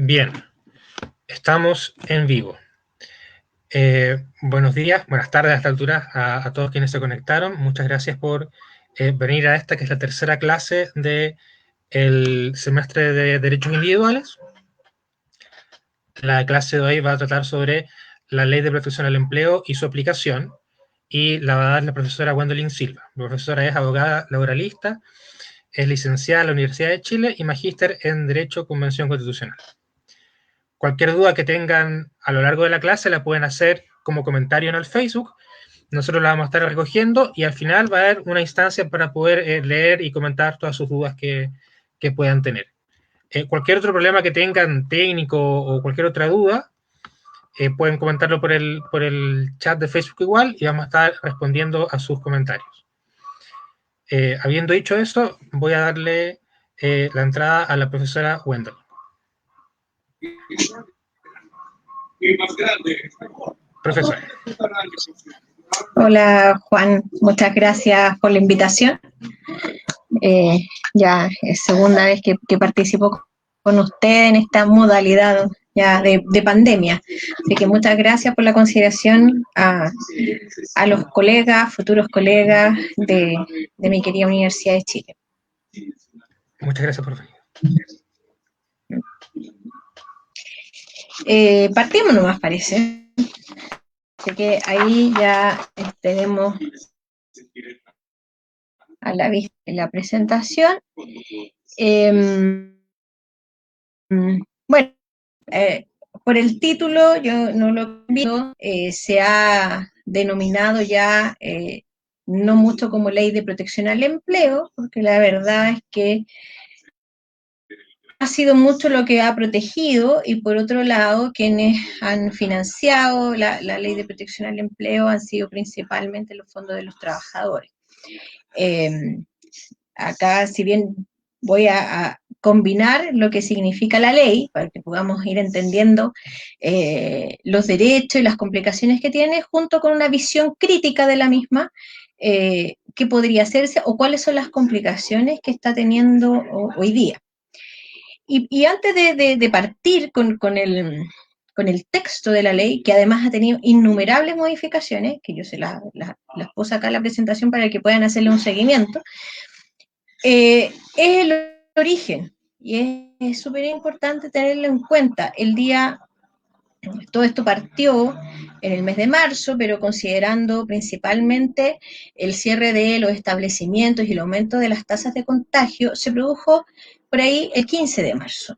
Bien, estamos en vivo. Buenos días, buenas tardes a esta altura a todos quienes se conectaron. Muchas gracias por venir a esta, que es la tercera clase del semestre de Derechos Individuales. La clase de hoy va a tratar sobre la Ley de Protección al Empleo y su aplicación, y la va a dar la profesora Gwendolyn Silva. La profesora es abogada laboralista, es licenciada en la Universidad de Chile y magíster en Derecho Convención Constitucional. Cualquier duda que tengan a lo largo de la clase la pueden hacer como comentario en el Facebook. Nosotros la vamos a estar recogiendo y al final va a haber una instancia para poder leer y comentar todas sus dudas que puedan tener. Cualquier otro problema que tengan técnico o cualquier otra duda, pueden comentarlo por el chat de Facebook igual, y vamos a estar respondiendo a sus comentarios. Habiendo dicho eso, voy a darle la entrada a la profesora Wendell. Profesora. Hola Juan, muchas gracias por la invitación. Ya es segunda vez que participo con usted en esta modalidad ya de pandemia. Así que muchas gracias por la consideración a los colegas, futuros colegas de mi querida Universidad de Chile. Muchas gracias por venir. Partimos nomás, parece. Así que ahí ya tenemos a la vista la presentación. Bueno, por el título, yo no lo visto, se ha denominado ya no mucho como Ley de Protección al Empleo, porque la verdad es que ha sido mucho lo que ha protegido, y por otro lado, quienes han financiado la Ley de Protección al Empleo han sido principalmente los fondos de los trabajadores. Acá, si bien voy a combinar lo que significa la ley, para que podamos ir entendiendo los derechos y las complicaciones que tiene, junto con una visión crítica de la misma, qué podría hacerse o cuáles son las complicaciones que está teniendo hoy día. Y antes de partir con el texto de la ley, que además ha tenido innumerables modificaciones, que yo se las puse acá en la presentación para que puedan hacerle un seguimiento, es el origen, y es súper importante tenerlo en cuenta. Todo esto partió en el mes de marzo, pero considerando principalmente el cierre de los establecimientos y el aumento de las tasas de contagio, se produjo por ahí el 15 de marzo.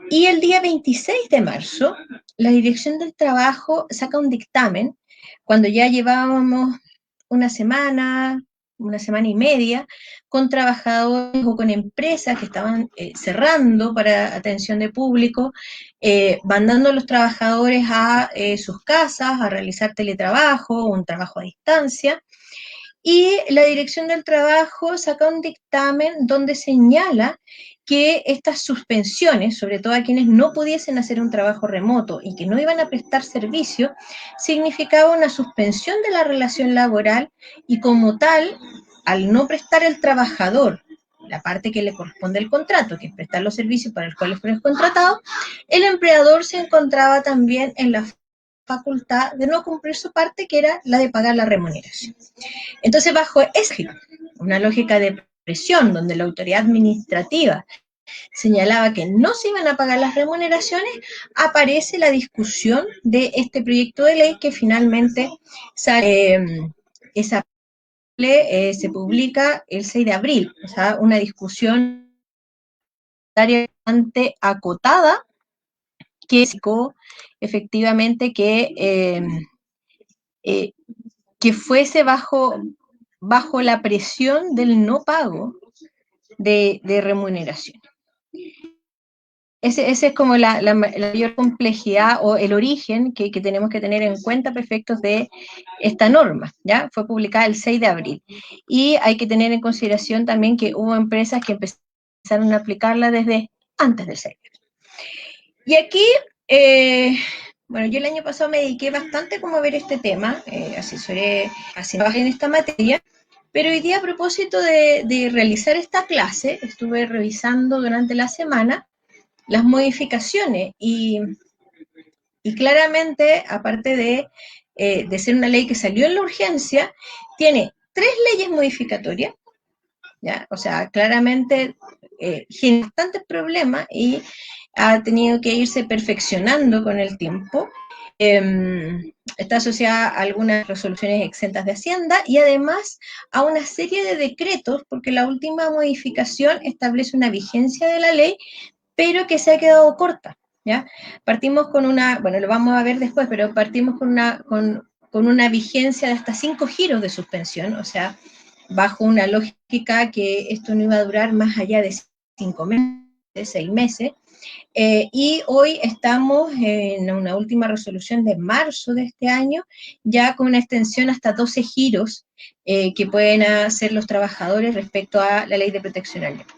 Y el día 26 de marzo, la Dirección del Trabajo saca un dictamen, cuando ya llevábamos una semana y media, con trabajadores o con empresas que estaban cerrando para atención de público, mandando a los trabajadores a sus casas a realizar teletrabajo o un trabajo a distancia. Y la Dirección del Trabajo saca un dictamen donde señala que estas suspensiones, sobre todo a quienes no pudiesen hacer un trabajo remoto y que no iban a prestar servicio, significaba una suspensión de la relación laboral, y como tal, al no prestar el trabajador la parte que le corresponde al contrato, que es prestar los servicios para los cuales fue contratado, el empleador se encontraba también en la facultad de no cumplir su parte, que era la de pagar la remuneración. Entonces, bajo una lógica de presión, donde la autoridad administrativa señalaba que no se iban a pagar las remuneraciones, aparece la discusión de este proyecto de ley, que finalmente sale, se publica el 6 de abril, o sea, una discusión bastante acotada, que efectivamente que fuese bajo la presión del no pago de remuneración. Ese es como la mayor complejidad o el origen que tenemos que tener en cuenta para efectos de esta norma, ¿ya? Fue publicada el 6 de abril. Y hay que tener en consideración también que hubo empresas que empezaron a aplicarla desde antes del 6 de abril. Y aquí, bueno, yo el año pasado me dediqué bastante como a ver este tema, asesoré, trabajé en esta materia, pero hoy día, a propósito de realizar esta clase, estuve revisando durante la semana las modificaciones y claramente, aparte de ser una ley que salió en la urgencia, tiene 3 leyes modificatorias, ¿ya? O sea, claramente genera bastantes problemas y ha tenido que irse perfeccionando con el tiempo. Está asociada a algunas resoluciones exentas de Hacienda y además a una serie de decretos, porque la última modificación establece una vigencia de la ley, pero que se ha quedado corta, ¿ya? Partimos con una, bueno, lo vamos a ver después, pero partimos con una vigencia de hasta 5 giros de suspensión, o sea, bajo una lógica que esto no iba a durar más allá de 5 meses, 6 meses, y hoy estamos en una última resolución de marzo de este año, ya con una extensión hasta 12 giros que pueden hacer los trabajadores respecto a la ley de protección al empleo.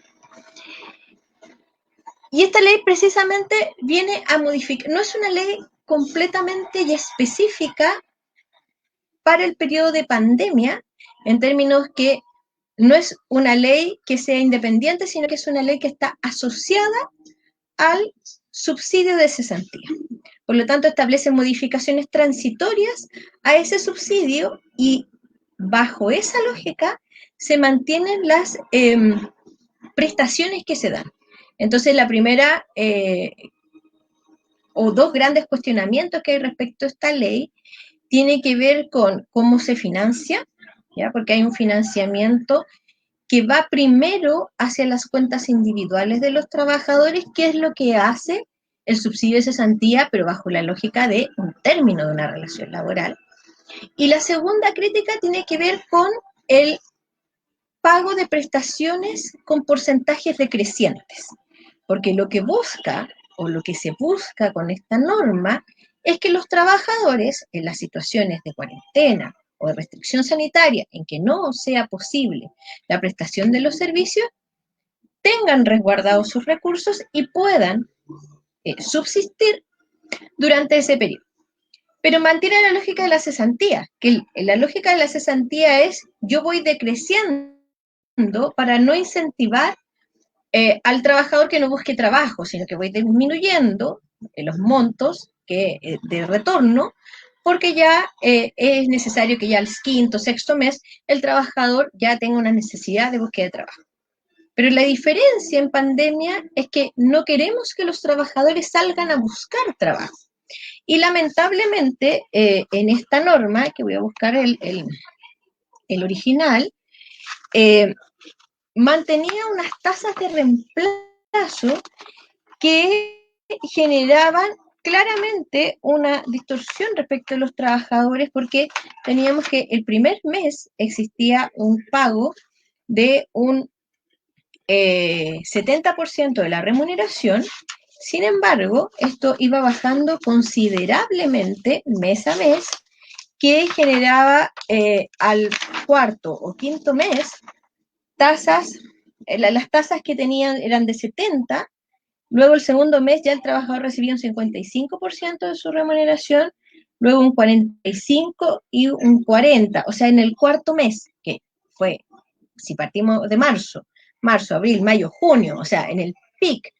Y esta ley precisamente viene a modificar, no es una ley completamente y específica para el periodo de pandemia, en términos que no es una ley que sea independiente, sino que es una ley que está asociada al subsidio de cesantía. Por lo tanto, establece modificaciones transitorias a ese subsidio y bajo esa lógica se mantienen las prestaciones que se dan. Entonces, la primera o dos grandes cuestionamientos que hay respecto a esta ley tiene que ver con cómo se financia, ¿ya? Porque hay un financiamiento que va primero hacia las cuentas individuales de los trabajadores, que es lo que hace el subsidio de cesantía, pero bajo la lógica de un término de una relación laboral. Y la segunda crítica tiene que ver con el pago de prestaciones con porcentajes decrecientes, porque lo que busca o lo que se busca con esta norma es que los trabajadores en las situaciones de cuarentena o de restricción sanitaria en que no sea posible la prestación de los servicios, tengan resguardados sus recursos y puedan subsistir durante ese periodo. Pero mantiene la lógica de la cesantía, que la lógica de la cesantía es yo voy decreciendo para no incentivar al trabajador que no busque trabajo, sino que voy disminuyendo los montos de retorno, porque ya es necesario que ya al quinto, sexto mes el trabajador ya tenga una necesidad de búsqueda de trabajo. Pero la diferencia en pandemia es que no queremos que los trabajadores salgan a buscar trabajo. Y lamentablemente en esta norma, que voy a buscar el original, mantenía unas tasas de reemplazo que generaban claramente una distorsión respecto a los trabajadores, porque teníamos que el primer mes existía un pago de un 70% de la remuneración. Sin embargo, esto iba bajando considerablemente mes a mes, que generaba al cuarto o quinto mes tasas, las tasas que tenían eran de 70, luego el segundo mes ya el trabajador recibía un 55% de su remuneración, luego un 45% y un 40%, o sea, en el cuarto mes, que fue, si partimos de marzo, abril, mayo, junio, o sea, en el pic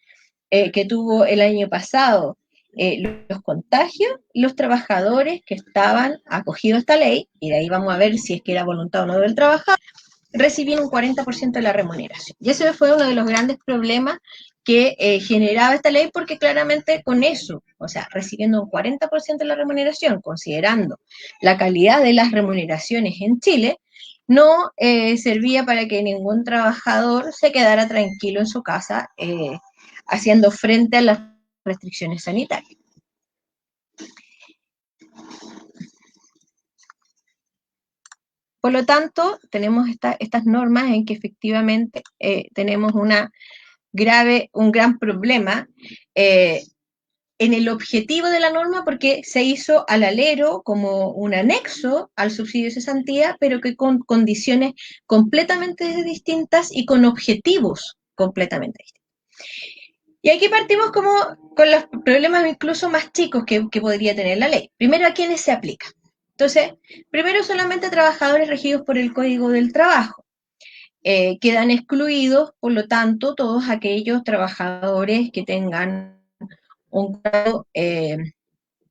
que tuvo el año pasado los contagios, los trabajadores que estaban acogidos a esta ley, y de ahí vamos a ver si es que era voluntad o no del trabajador, recibían un 40% de la remuneración. Y ese fue uno de los grandes problemas que generaba esta ley, porque claramente con eso, o sea, recibiendo un 40% de la remuneración, considerando la calidad de las remuneraciones en Chile, no servía para que ningún trabajador se quedara tranquilo en su casa haciendo frente a las restricciones sanitarias. Por lo tanto, tenemos estas normas en que efectivamente tenemos un gran problema en el objetivo de la norma, porque se hizo al alero como un anexo al subsidio de cesantía, pero que con condiciones completamente distintas y con objetivos completamente distintos. Y aquí partimos como con los problemas incluso más chicos que podría tener la ley. Primero, ¿a quiénes se aplica? Entonces, primero solamente trabajadores regidos por el Código del Trabajo. quedan excluidos, por lo tanto, todos aquellos trabajadores que tengan un contrato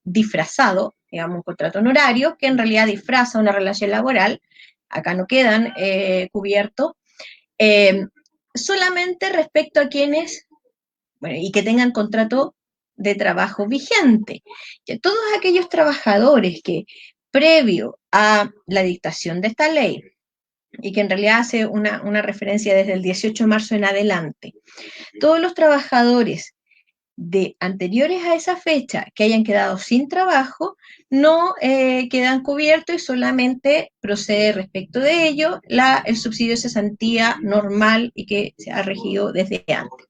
disfrazado, digamos, un contrato honorario, que en realidad disfraza una relación laboral, acá no quedan cubiertos, eh, solamente respecto a quienes, bueno, y que tengan contrato de trabajo vigente. Que todos aquellos trabajadores que previo a la dictación de esta ley, y que en realidad hace una referencia desde el 18 de marzo en adelante, todos los trabajadores de anteriores a esa fecha que hayan quedado sin trabajo no quedan cubiertos y solamente procede respecto de ello el subsidio de cesantía normal y que se ha regido desde antes.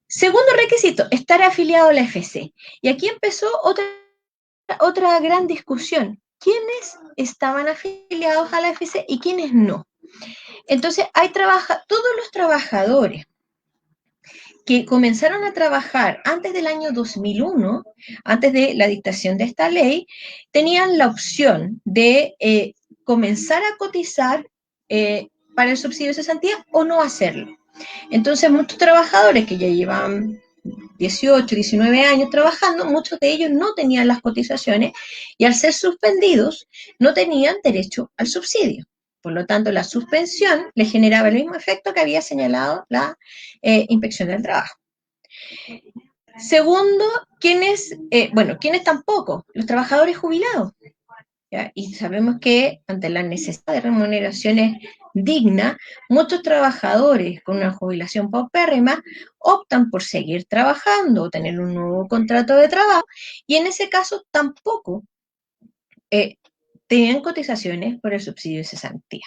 Segundo requisito, estar afiliado a la FC. Y aquí empezó otra gran discusión. ¿Quiénes estaban afiliados a la FC y quiénes no? Entonces, todos los trabajadores que comenzaron a trabajar antes del año 2001, antes de la dictación de esta ley, tenían la opción de comenzar a cotizar para el subsidio de cesantía o no hacerlo. Entonces, muchos trabajadores que ya llevan 18, 19 años trabajando, muchos de ellos no tenían las cotizaciones y al ser suspendidos no tenían derecho al subsidio. Por lo tanto, la suspensión le generaba el mismo efecto que había señalado la inspección del trabajo. Segundo, ¿quiénes tampoco? Los trabajadores jubilados. ¿Ya? Y sabemos que ante la necesidad de remuneraciones dignas, muchos trabajadores con una jubilación paupérrima optan por seguir trabajando o tener un nuevo contrato de trabajo y en ese caso tampoco tenían cotizaciones por el subsidio de cesantía.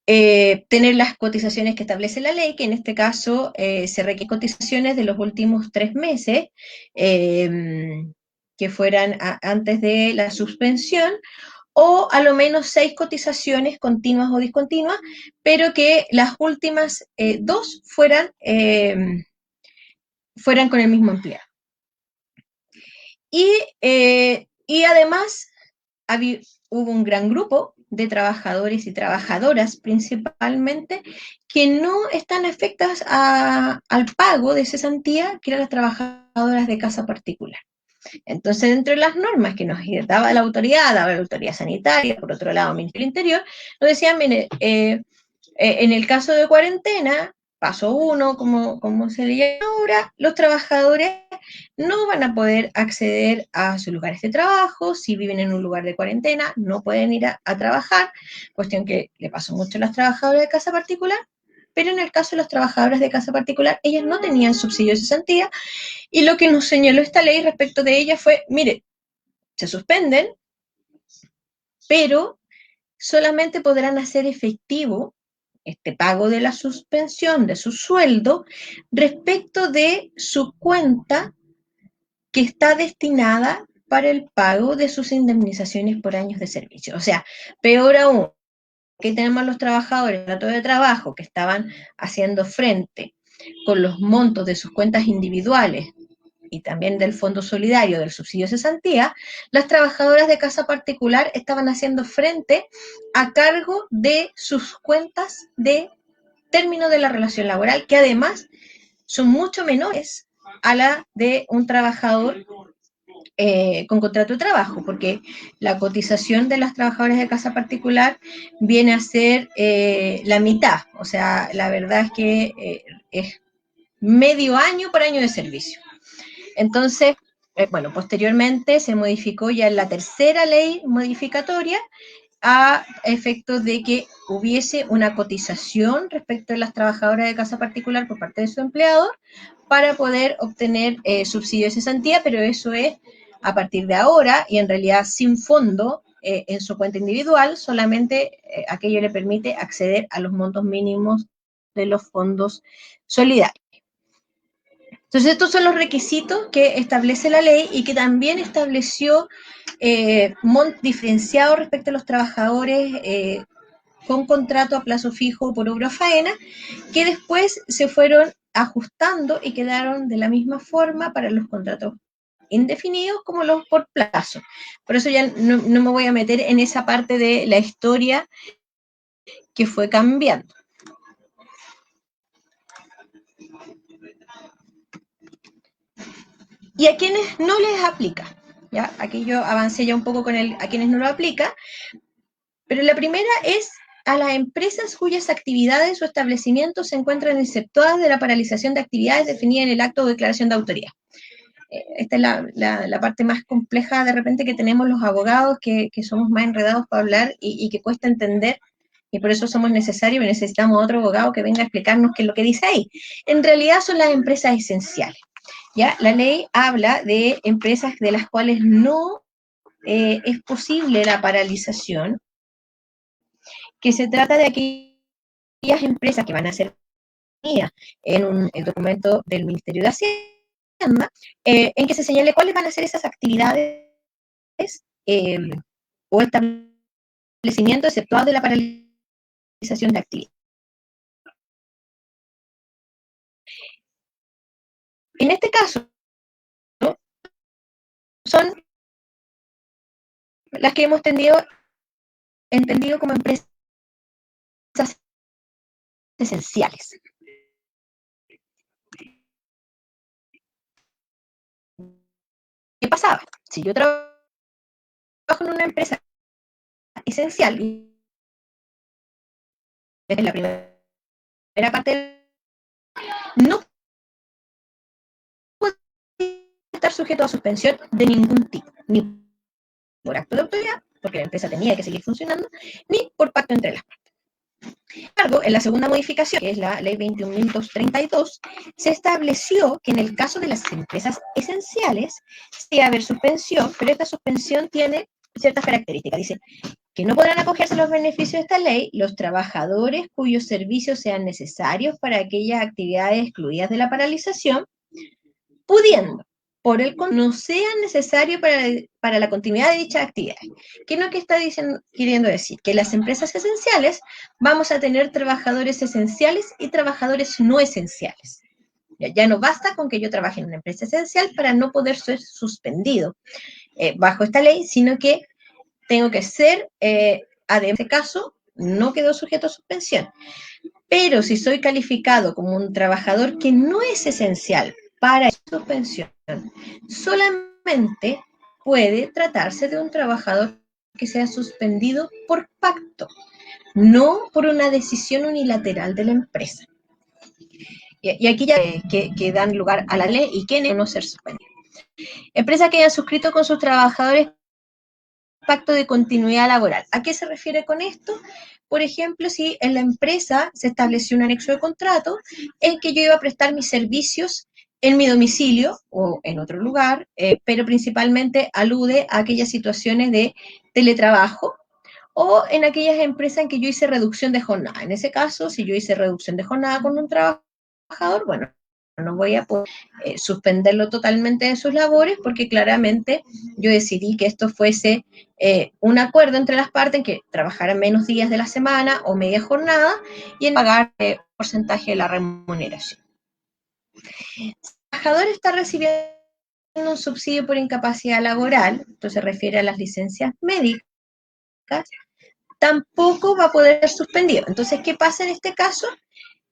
Tener las cotizaciones que establece la ley, que en este caso se requieren cotizaciones de los últimos 3 meses, que fueran antes de la suspensión, o a lo menos 6 cotizaciones continuas o discontinuas, pero que las últimas 2 fueran con el mismo empleado. Y además hubo un gran grupo de trabajadores y trabajadoras principalmente que no están afectadas al pago de cesantía, que eran las trabajadoras de casa particular. Entonces, dentro de las normas que nos daba la autoridad sanitaria, por otro lado, el Ministerio del Interior, nos decían, mire, en el caso de cuarentena, paso 1, como se le llama ahora, los trabajadores no van a poder acceder a sus lugares de trabajo, si viven en un lugar de cuarentena, no pueden ir a trabajar, cuestión que le pasó mucho a las trabajadoras de casa particular, pero en el caso de las trabajadoras de casa particular, ellas no tenían subsidio de cesantía, y lo que nos señaló esta ley respecto de ellas fue, mire, se suspenden, pero solamente podrán hacer efectivo este pago de la suspensión de su sueldo respecto de su cuenta que está destinada para el pago de sus indemnizaciones por años de servicio. O sea, peor aún, que tenemos los trabajadores de trabajo que estaban haciendo frente con los montos de sus cuentas individuales y también del Fondo Solidario del Subsidio de Cesantía, las trabajadoras de casa particular estaban haciendo frente a cargo de sus cuentas de término de la relación laboral, que además son mucho menores a la de un trabajador con contrato de trabajo, porque la cotización de las trabajadoras de casa particular viene a ser la mitad, o sea, la verdad es que es medio año por año de servicio. Entonces, bueno, posteriormente se modificó ya en la tercera ley modificatoria a efectos de que hubiese una cotización respecto de las trabajadoras de casa particular por parte de su empleador para poder obtener subsidio de cesantía, pero eso es a partir de ahora y en realidad sin fondo en su cuenta individual, solamente aquello le permite acceder a los montos mínimos de los fondos solidarios. Entonces, estos son los requisitos que establece la ley y que también estableció diferenciado respecto a los trabajadores con contrato a plazo fijo por obra o faena, que después se fueron ajustando y quedaron de la misma forma para los contratos indefinidos como los por plazo. Por eso ya no me voy a meter en esa parte de la historia que fue cambiando. Y a quienes no les aplica, ¿ya? Aquí yo avancé ya un poco con a quienes no lo aplica, pero la primera es a las empresas cuyas actividades o establecimientos se encuentran exceptuadas de la paralización de actividades definida en el acto o declaración de autoría. Esta es la parte más compleja de repente que tenemos los abogados, que somos más enredados para hablar y que cuesta entender, y por eso somos necesarios y necesitamos otro abogado que venga a explicarnos qué es lo que dice ahí. En realidad son las empresas esenciales. ¿Ya? La ley habla de empresas de las cuales no es posible la paralización, que se trata de aquellas empresas que van a ser en un documento del Ministerio de Hacienda, en que se señale cuáles van a ser esas actividades eh, o establecimientos exceptuados de la paralización de actividades. En este caso, ¿no? Son las que hemos entendido como empresas esenciales. ¿Qué pasaba? Si yo trabajo en una empresa esencial, en la primera parte, no puede estar sujeto a suspensión de ningún tipo, ni por acto de autoridad, porque la empresa tenía que seguir funcionando, ni por pacto entre las partes. Sin embargo, en la segunda modificación, que es la ley 21.232, se estableció que en el caso de las empresas esenciales, sí va a haber suspensión, pero esta suspensión tiene ciertas características. Dice que no podrán acogerse a los beneficios de esta ley los trabajadores cuyos servicios sean necesarios para aquellas actividades excluidas de la paralización, pudiendo, por el no sean necesarios para la continuidad de dichas actividades. ¿Qué es lo que está queriendo decir? Que las empresas esenciales vamos a tener trabajadores esenciales y trabajadores no esenciales. Ya no basta con que yo trabaje en una empresa esencial para no poder ser suspendido bajo esta ley, sino que tengo que ser, además, en este caso, no quedó sujeto a suspensión. Pero si soy calificado como un trabajador que no es esencial para esa suspensión, solamente puede tratarse de un trabajador que sea suspendido por pacto, no por una decisión unilateral de la empresa. Y aquí ya que dan lugar a la ley y quiénes no ser suspendidos. Empresas que hayan suscrito con sus trabajadores pacto de continuidad laboral. ¿A qué se refiere con esto? Por ejemplo, si en la empresa se estableció un anexo de contrato en que yo iba a prestar mis servicios en mi domicilio o en otro lugar, pero principalmente alude a aquellas situaciones de teletrabajo o en aquellas empresas en que yo hice reducción de jornada. En ese caso, si yo hice reducción de jornada con un trabajador, bueno, no voy a poder suspenderlo totalmente de sus labores porque claramente yo decidí que esto fuese un acuerdo entre las partes en que trabajaran menos días de la semana o media jornada y en pagar porcentaje de la remuneración. El trabajador está recibiendo un subsidio por incapacidad laboral, esto se refiere a las licencias médicas, tampoco va a poder ser suspendido. Entonces, ¿qué pasa en este caso?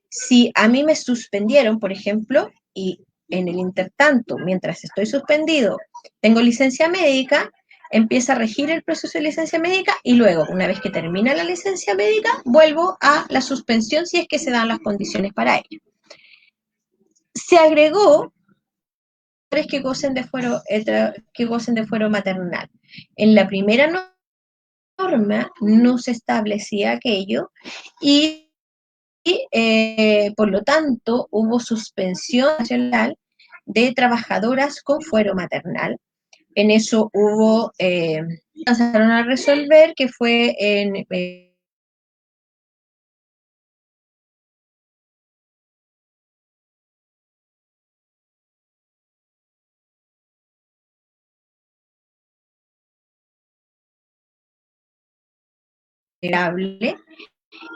Si a mí me suspendieron, por ejemplo, y en el intertanto, mientras estoy suspendido, tengo licencia médica, empieza a regir el proceso de licencia médica y luego, una vez que termina la licencia médica, vuelvo a la suspensión si es que se dan las condiciones para ello. Se agregó que gocen de fuero maternal. En la primera norma no se establecía aquello y por lo tanto hubo suspensión nacional de trabajadoras con fuero maternal. En eso hubo, pasaron a resolver que fue en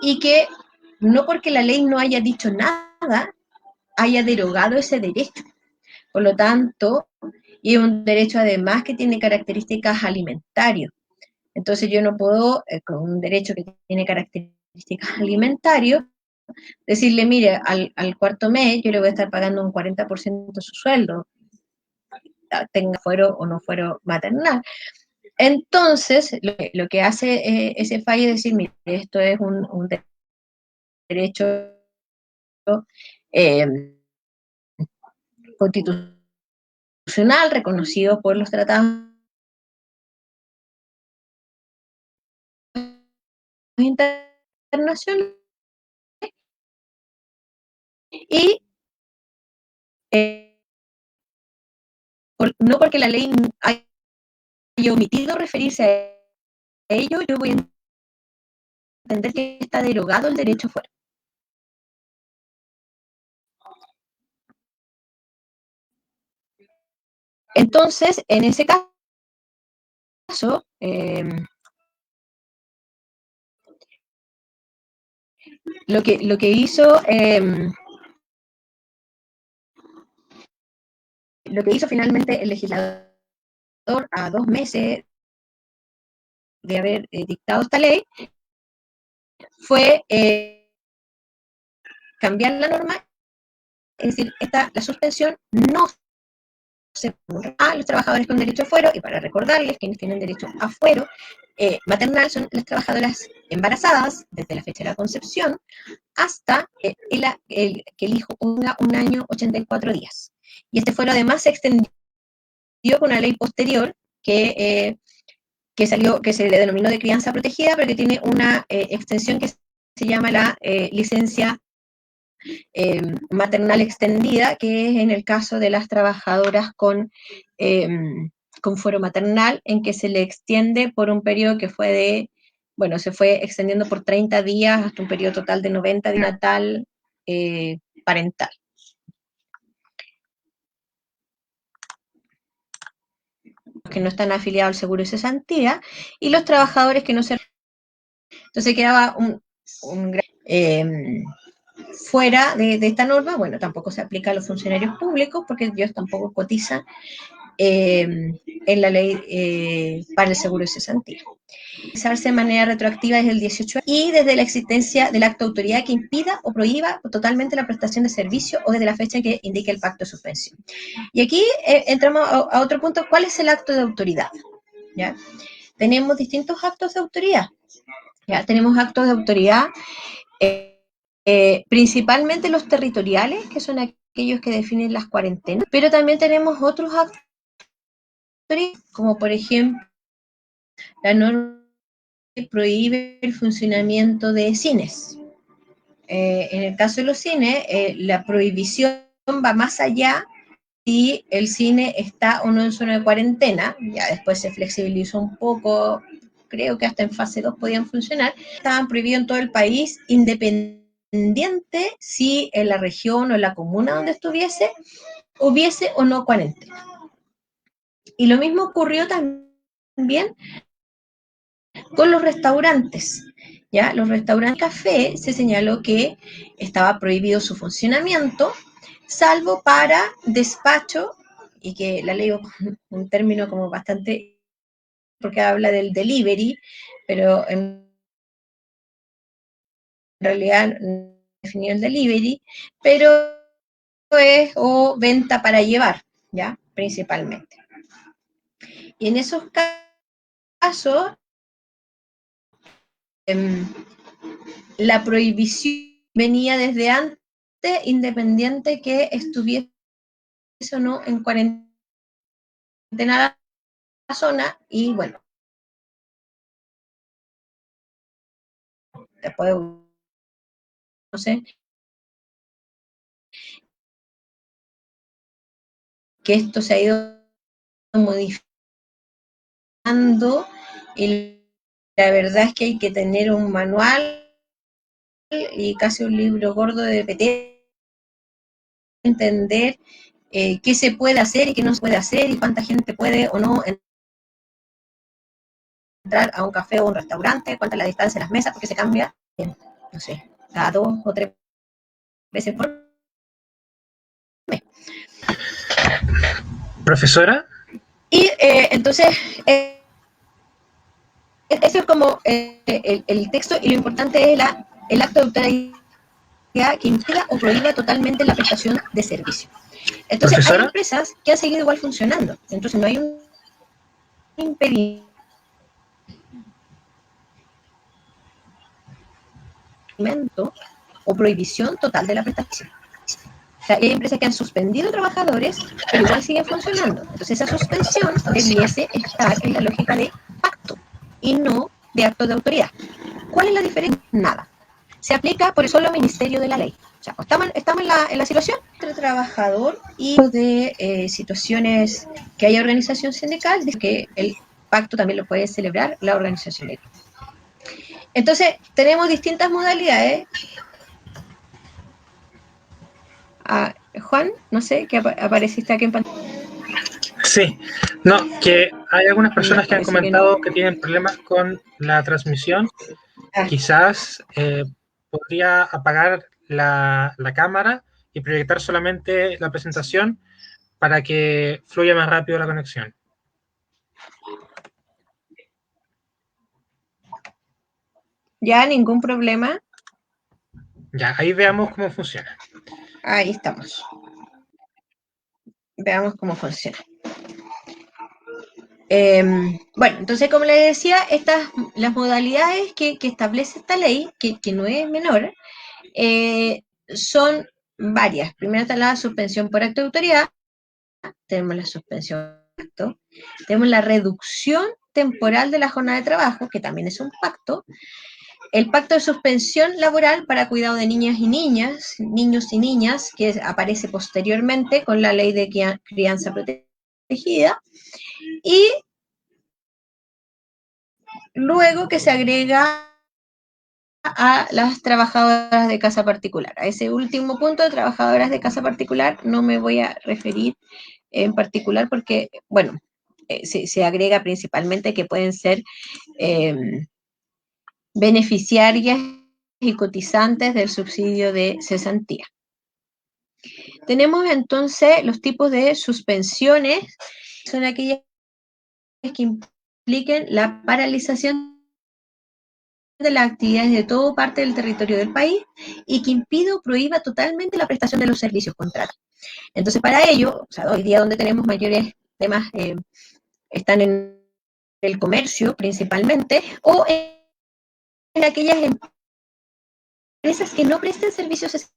y que no porque la ley no haya dicho nada, haya derogado ese derecho. Por lo tanto, y es un derecho además que tiene características alimentarias. Entonces yo no puedo, con un derecho que tiene características alimentarios, decirle, mire, al cuarto mes yo le voy a estar pagando un 40% de su sueldo, tenga fuero o no fuero maternal. Entonces, lo que hace ese fallo es decir, mire, esto es un derecho eh, constitucional reconocido por los tratados internacionales y no porque la ley haya omitido referirse a ello, yo voy a entender que está derogado el derecho fuera. Entonces, en ese caso, lo que hizo finalmente el legislador a 2 meses de haber dictado esta ley fue cambiar la norma, es decir, la suspensión no se a los trabajadores con derecho a fuero, y para recordarles, quienes tienen derecho a fuero maternal son las trabajadoras embarazadas desde la fecha de la concepción hasta que el hijo tenga 1 año 84 días. Y este fuero además se extendió con una ley posterior que se le denominó de crianza protegida, pero que tiene una extensión que se llama la licencia maternal extendida, que es en el caso de las trabajadoras con fuero maternal, en que se le extiende por un periodo que fue se fue extendiendo por 30 días hasta un periodo total de 90 días natal parental. Que no están afiliados al seguro de cesantía, y los trabajadores que no se... Entonces quedaba fuera de esta norma. Bueno, tampoco se aplica a los funcionarios públicos porque ellos tampoco cotizan en la ley para el seguro de cesantía. Realizarse de manera retroactiva desde el 18 y desde la existencia del acto de autoridad que impida o prohíba totalmente la prestación de servicio o desde la fecha en que indique el pacto de suspensión. Y aquí entramos a otro punto. ¿Cuál es el acto de autoridad? ¿Ya? Tenemos distintos actos de autoridad. ¿Ya? Tenemos actos de autoridad principalmente los territoriales, que son aquellos que definen las cuarentenas, pero también tenemos otros actos, como por ejemplo la norma que prohíbe el funcionamiento de cines. En el caso de los cines, la prohibición va más allá si el cine está o no en zona de cuarentena. Ya después se flexibilizó un poco, creo que hasta en fase 2 podían funcionar. Estaban prohibidos en todo el país, independiente si en la región o en la comuna donde estuviese hubiese o no cuarentena. Y lo mismo ocurrió también con los restaurantes. ¿Ya? Los restaurantes café se señaló que estaba prohibido su funcionamiento, salvo para despacho, y que la ley un término como bastante, porque habla del delivery, pero en realidad no definió el delivery, pero es o venta para llevar, ¿ya? Principalmente. Y en esos casos, la prohibición venía desde antes, independiente que estuviese o no en cuarentena la zona, y bueno, después, no sé, que esto se ha ido modificando, y la verdad es que hay que tener un manual y casi un libro gordo de PT, entender qué se puede hacer y qué no se puede hacer, y cuánta gente puede o no entrar a un café o un restaurante, cuánta es la distancia de las mesas, porque se cambia, no sé, cada 2 o 3 veces por mes. Profesora. Y entonces, eso es como el texto, y lo importante es el acto de autoridad que impida o prohíba totalmente la prestación de servicio. Entonces, hay Profesora, empresas que han seguido igual funcionando. Entonces, no hay un impedimento o prohibición total de la prestación. O sea, hay empresas que han suspendido trabajadores, pero igual siguen funcionando. Entonces, esa suspensión debiese estar en la lógica de pacto y no de acto de autoridad. ¿Cuál es la diferencia? Nada. Se aplica por el solo ministerio de la ley. O sea, estamos en la situación entre trabajador y de situaciones que haya organización sindical, dice que el pacto también lo puede celebrar la organización sindical. Entonces, tenemos distintas modalidades. Juan, no sé, que apareciste aquí en pantalla. sí, no, que hay algunas No, personas que han parece que no. comentado que tienen problemas con la transmisión. Ah, Quizás podría apagar la cámara y proyectar solamente la presentación para que fluya más rápido la conexión. ya, ningún problema. Ya, ahí veamos cómo funciona. Ahí estamos. Veamos cómo funciona. Bueno, entonces, como les decía, las modalidades que establece esta ley, que no es menor, son varias. Primero está la suspensión por acto de autoridad, tenemos la suspensión por acto, tenemos la reducción temporal de la jornada de trabajo, que también es un pacto, el pacto de suspensión laboral para cuidado de niñas y niños y niñas, que aparece posteriormente con la ley de crianza protegida, y luego que se agrega a las trabajadoras de casa particular. A ese último punto de trabajadoras de casa particular no me voy a referir en particular porque, bueno, se agrega principalmente que pueden ser beneficiarias y cotizantes del subsidio de cesantía. Tenemos entonces los tipos de suspensiones, son aquellas que impliquen la paralización de las actividades de todo parte del territorio del país y que impide o prohíba totalmente la prestación de los servicios contratos. Entonces, para ello, o sea, hoy día donde tenemos mayores temas están en el comercio principalmente o en aquellas empresas que no presten servicios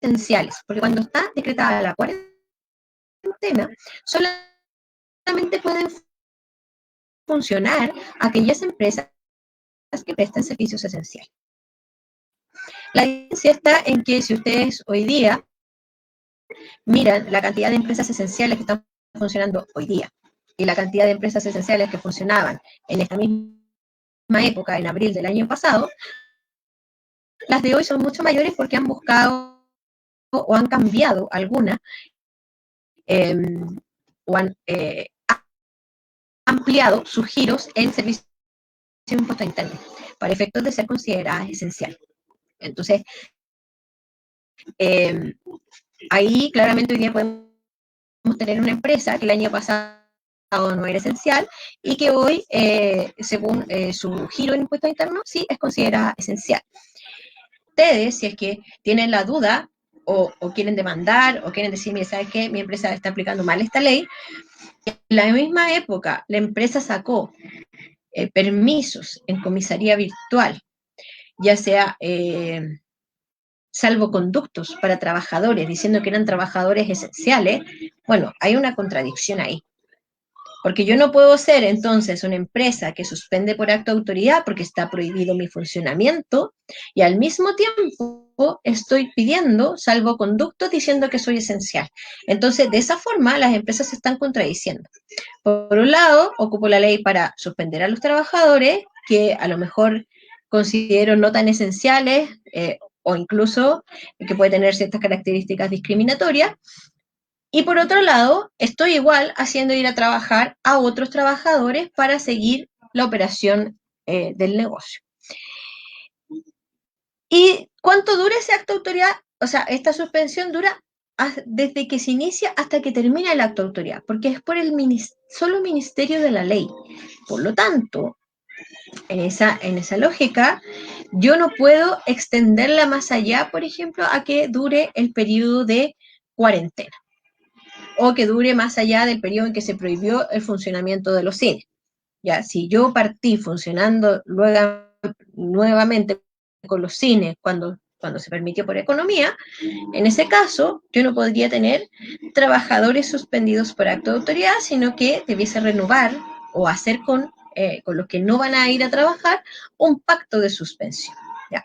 esenciales, porque cuando está decretada la cuarentena, solamente pueden funcionar aquellas empresas que prestan servicios esenciales. La diferencia está en que si ustedes hoy día miran la cantidad de empresas esenciales que están funcionando hoy día y la cantidad de empresas esenciales que funcionaban en esta misma época, en abril del año pasado, las de hoy son mucho mayores porque han buscado o han cambiado alguna o han ampliado sus giros en servicios de impuesto a internet para efectos de ser consideradas esenciales. Entonces, ahí claramente hoy día podemos tener una empresa que el año pasado no era esencial y que hoy, según su giro en impuesto interno, sí es considerada esencial. Ustedes, si es que tienen la duda o quieren demandar o quieren decir, mire, ¿sabes qué? Mi empresa está aplicando mal esta ley. En la misma época, la empresa sacó permisos en comisaría virtual, ya sea salvoconductos para trabajadores, diciendo que eran trabajadores esenciales. Bueno, hay una contradicción ahí. Porque yo no puedo ser entonces una empresa que suspende por acto de autoridad porque está prohibido mi funcionamiento y al mismo tiempo estoy pidiendo salvoconductos diciendo que soy esencial. Entonces, de esa forma, las empresas se están contradiciendo. Por un lado, ocupo la ley para suspender a los trabajadores que a lo mejor considero no tan esenciales o incluso que puede tener ciertas características discriminatorias, y por otro lado, estoy igual haciendo ir a trabajar a otros trabajadores para seguir la operación del negocio. ¿Y cuánto dura ese acto de autoridad? O sea, esta suspensión dura desde que se inicia hasta que termina el acto de autoridad, porque es por el solo ministerio de la ley. Por lo tanto, En esa lógica, yo no puedo extenderla más allá, por ejemplo, a que dure el periodo de cuarentena o que dure más allá del periodo en que se prohibió el funcionamiento de los cines. Ya, si yo partí funcionando luego, nuevamente con los cines cuando se permitió por economía, en ese caso yo no podría tener trabajadores suspendidos por acto de autoridad, sino que debiese renovar o hacer con los que no van a ir a trabajar un pacto de suspensión. ¿Ya?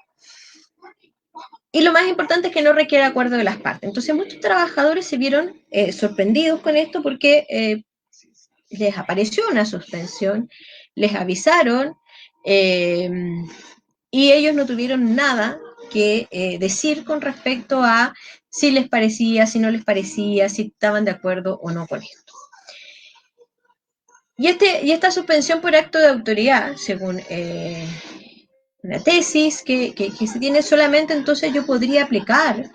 Y lo más importante es que no requiere acuerdo de las partes. Entonces muchos trabajadores se vieron sorprendidos con esto porque les apareció una suspensión, les avisaron eh, y ellos no tuvieron nada que decir con respecto a si les parecía, si no les parecía, si estaban de acuerdo o no con esto. Y esta suspensión por acto de autoridad, según una tesis que se tiene solamente, entonces yo podría aplicar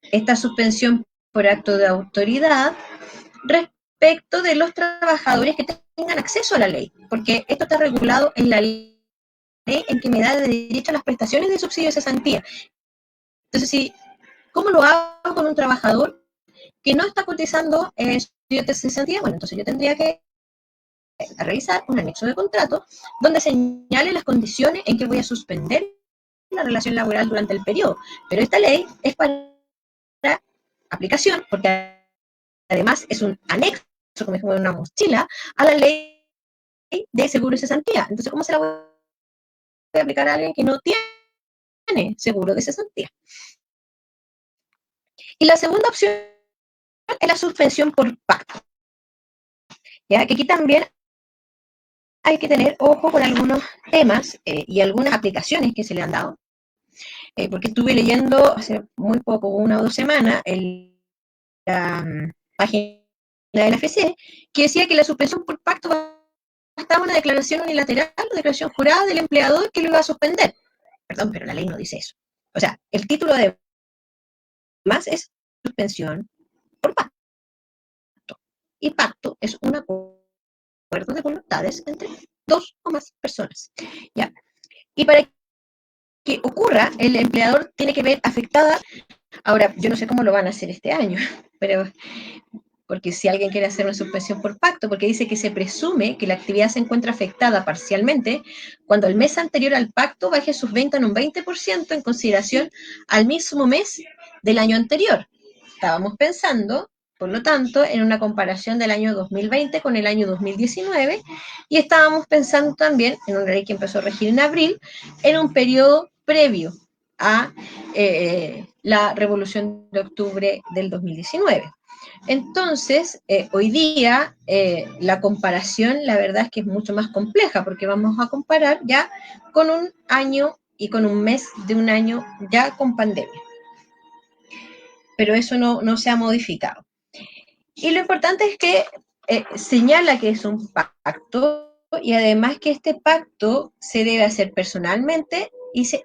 esta suspensión por acto de autoridad respecto de los trabajadores que tengan acceso a la ley, porque esto está regulado en la ley en que me da derecho a las prestaciones de subsidio de cesantía. Entonces, si, ¿cómo lo hago con un trabajador que no está cotizando en subsidio de cesantía? Bueno, entonces yo tendría que revisar un anexo de contrato donde señale las condiciones en que voy a suspender la relación laboral durante el periodo. Pero esta ley es para aplicación, porque además es un anexo, como dijimos, una mochila, a la ley de seguro y cesantía. Entonces, ¿cómo se la voy a aplicar a alguien que no tiene seguro de cesantía? Y la segunda opción es la suspensión por pacto. ¿Ya? Que aquí también hay que tener ojo con algunos temas y algunas aplicaciones que se le han dado. Porque estuve leyendo hace muy poco, 1 o 2 semanas, la página de la FC, que decía que la suspensión por pacto bastaba una declaración unilateral, una declaración jurada del empleador que lo iba a suspender. Perdón, pero la ley no dice eso. O sea, el título de más es suspensión por pacto. Y pacto es un acuerdo de voluntades entre dos o más personas. ¿Ya? Y para que ocurra, el empleador tiene que ver afectada. Ahora, yo no sé cómo lo van a hacer este año, pero porque si alguien quiere hacer una suspensión por pacto, porque dice que se presume que la actividad se encuentra afectada parcialmente cuando el mes anterior al pacto baje sus ventas en un 20% en consideración al mismo mes del año anterior. Estábamos pensando, por lo tanto, en una comparación del año 2020 con el año 2019 y estábamos pensando también en una ley que empezó a regir en abril, en un periodo previo a la revolución de octubre del 2019. Entonces, hoy día la comparación, la verdad es que es mucho más compleja, porque vamos a comparar ya con un año y con un mes de un año ya con pandemia. Pero eso no se ha modificado. Y lo importante es que señala que es un pacto y además que este pacto se debe hacer personalmente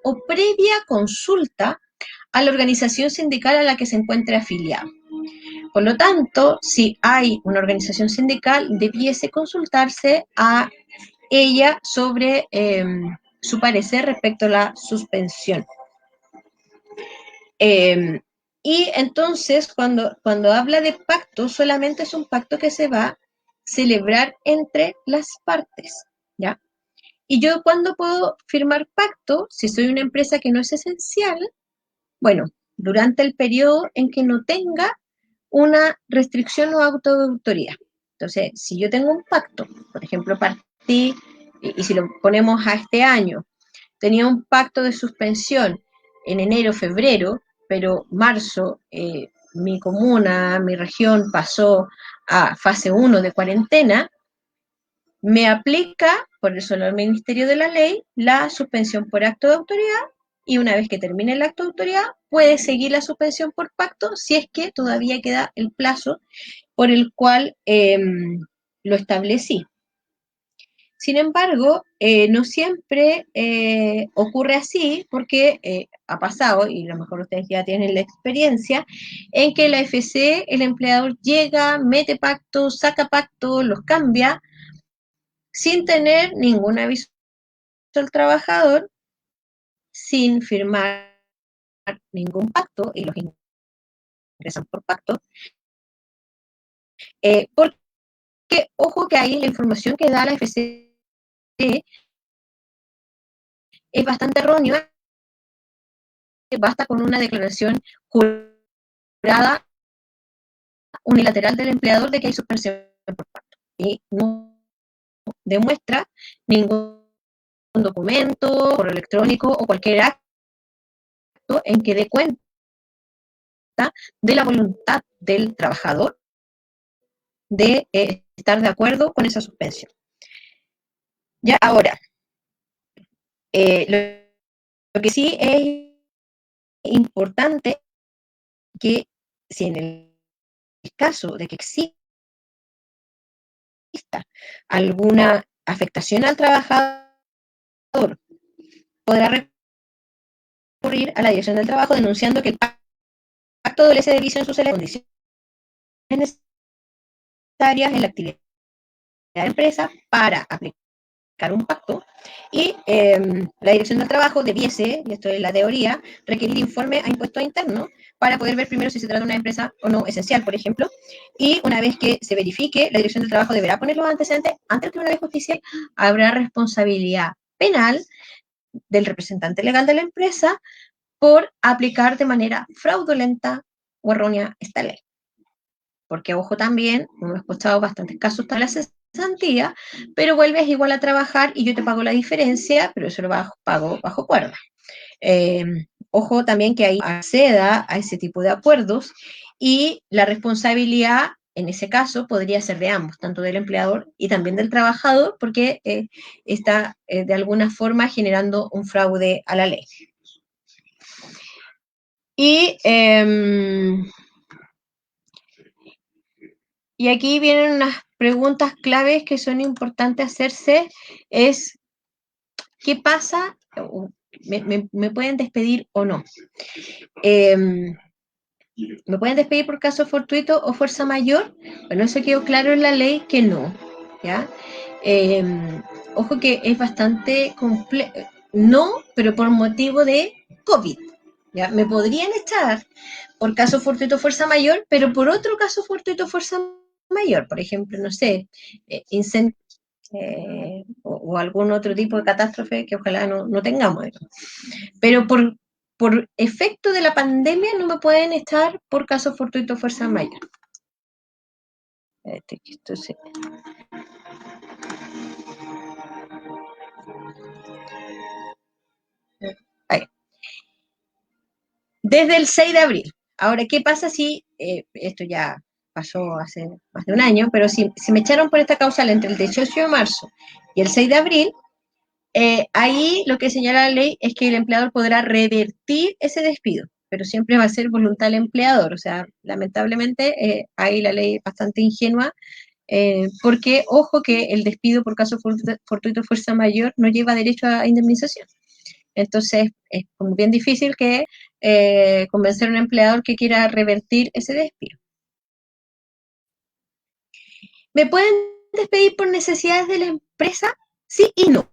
o previa consulta a la organización sindical a la que se encuentre afiliado. Por lo tanto, si hay una organización sindical, debiese consultarse a ella sobre su parecer respecto a la suspensión. Y entonces, cuando habla de pacto, solamente es un pacto que se va a celebrar entre las partes, ¿ya? Y yo, ¿cuándo puedo firmar pacto? Si soy una empresa que no es esencial, bueno, durante el periodo en que no tenga una restricción o autoautoría. Entonces, si yo tengo un pacto, por ejemplo, partí, y si lo ponemos a este año, tenía un pacto de suspensión en enero, febrero, pero marzo mi comuna, mi región pasó a fase 1 de cuarentena, me aplica, por eso el Ministerio de la Ley, la suspensión por acto de autoridad y una vez que termine el acto de autoridad puede seguir la suspensión por pacto si es que todavía queda el plazo por el cual lo establecí. Sin embargo, no siempre ocurre así porque ha pasado, y a lo mejor ustedes ya tienen la experiencia, en que la FC, el empleador llega, mete pactos, saca pactos, los cambia, sin tener ningún aviso al trabajador, sin firmar ningún pacto, y los ingresan por pacto, porque, ojo que ahí la información que da la FCE es bastante errónea, basta con una declaración jurada unilateral del empleador de que hay suspensión por pacto, y no demuestra ningún documento, correo electrónico o cualquier acto en que dé cuenta de la voluntad del trabajador de estar de acuerdo con esa suspensión. Ya ahora, lo que sí es importante que si en el caso de que exista alguna afectación al trabajador, podrá recurrir a la Dirección del Trabajo denunciando que el pacto adolece de vicio en sus condiciones necesarias en la actividad de la empresa para aplicar un pacto, y la Dirección del Trabajo debiese, y esto es la teoría, requerir informe a impuestos internos para poder ver primero si se trata de una empresa o no esencial, por ejemplo, y una vez que se verifique, la Dirección del Trabajo deberá poner los antecedentes ante el Tribunal de Justicia. Habrá responsabilidad penal del representante legal de la empresa por aplicar de manera fraudulenta o errónea esta ley. Porque, ojo, también, hemos escuchado bastantes casos de la cesantía, pero vuelves igual a trabajar y yo te pago la diferencia, pero eso lo pago bajo cuerda. Ojo también que ahí acceda a ese tipo de acuerdos, y la responsabilidad en ese caso podría ser de ambos, tanto del empleador y también del trabajador, porque está de alguna forma generando un fraude a la ley. Y aquí vienen unas preguntas claves que son importantes hacerse, es ¿qué pasa? ¿Me pueden despedir o no? ¿Me pueden despedir por caso fortuito o fuerza mayor? Bueno, eso quedó claro en la ley que no, ¿ya? Ojo que es bastante complejo, no, pero por motivo de COVID, ¿ya? Me podrían echar por caso fortuito o fuerza mayor, pero por otro caso fortuito o fuerza mayor, por ejemplo, no sé, incendio, o algún otro tipo de catástrofe que ojalá no tengamos. Pero por efecto de la pandemia no me pueden echar por caso fortuito fuerza mayor. Esto sí. Ahí. Desde el 6 de abril. Ahora, ¿qué pasa si, esto ya pasó hace más de un año, pero si me echaron por esta causal entre el 18 de marzo y el 6 de abril, ahí lo que señala la ley es que el empleador podrá revertir ese despido, pero siempre va a ser voluntad del empleador. O sea, lamentablemente, ahí la ley es bastante ingenua, porque, ojo, que el despido por caso fortuito fuerza mayor no lleva derecho a indemnización. Entonces, es como bien difícil que convencer a un empleador que quiera revertir ese despido. ¿Me pueden despedir por necesidades de la empresa? Sí y no.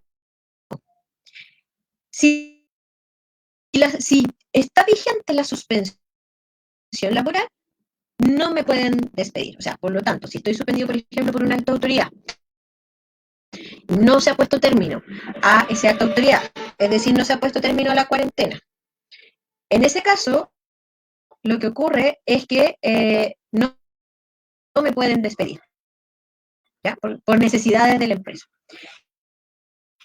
Si está vigente la suspensión laboral, no me pueden despedir. O sea, por lo tanto, si estoy suspendido, por ejemplo, por una alta autoridad, no se ha puesto término a ese acto de autoridad, es decir, no se ha puesto término a la cuarentena. En ese caso, lo que ocurre es que no me pueden despedir, ¿ya? Por necesidades de la empresa.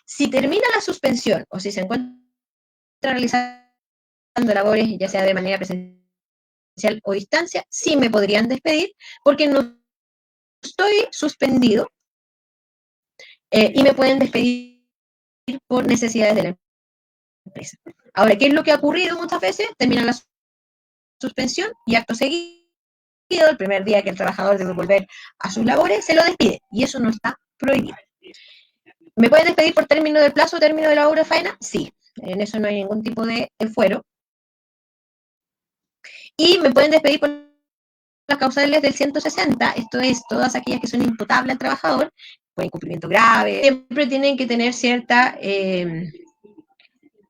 Si termina la suspensión o si se encuentra realizando labores, ya sea de manera presencial o distancia, sí me podrían despedir porque no estoy suspendido, y me pueden despedir por necesidades de la empresa. Ahora, ¿qué es lo que ha ocurrido muchas veces? Termina la suspensión y acto seguido, el primer día que el trabajador debe volver a sus labores, se lo despide, y eso no está prohibido. ¿Me pueden despedir por término del plazo o término de la obra de faena? Sí, en eso no hay ningún tipo de fuero. Y me pueden despedir por las causales del 160, esto es, todas aquellas que son imputables al trabajador, por incumplimiento grave, siempre tienen que tener cierta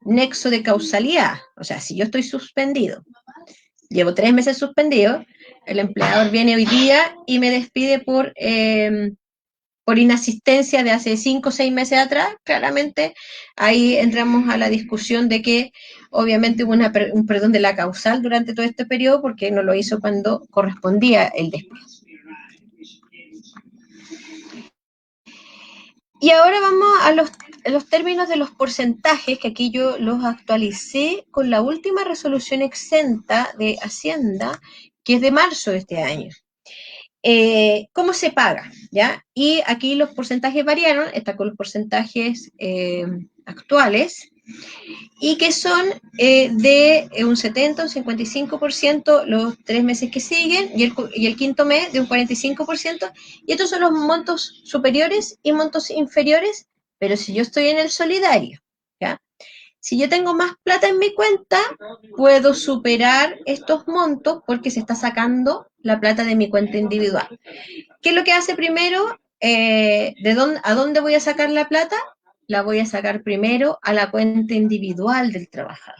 nexo de causalidad. O sea, si yo estoy suspendido, llevo 3 meses suspendido, el empleador viene hoy día y me despide por inasistencia de hace 5 o 6 meses atrás, claramente ahí entramos a la discusión de que obviamente hubo un perdón de la causal durante todo este periodo porque no lo hizo cuando correspondía el despido. Y ahora vamos a los términos de los porcentajes, que aquí yo los actualicé con la última resolución exenta de Hacienda, que es de marzo de este año. ¿Cómo se paga? ¿Ya? Y aquí los porcentajes variaron, está con los porcentajes actuales, y que son de un 70, un 55% los 3 meses que siguen, y el quinto mes de un 45%, y estos son los montos superiores y montos inferiores, pero si yo estoy en el solidario, ¿ya? Si yo tengo más plata en mi cuenta, puedo superar estos montos porque se está sacando la plata de mi cuenta individual. ¿Qué es lo que hace primero? ¿A dónde voy a sacar la plata? La voy a sacar primero a la cuenta individual del trabajador.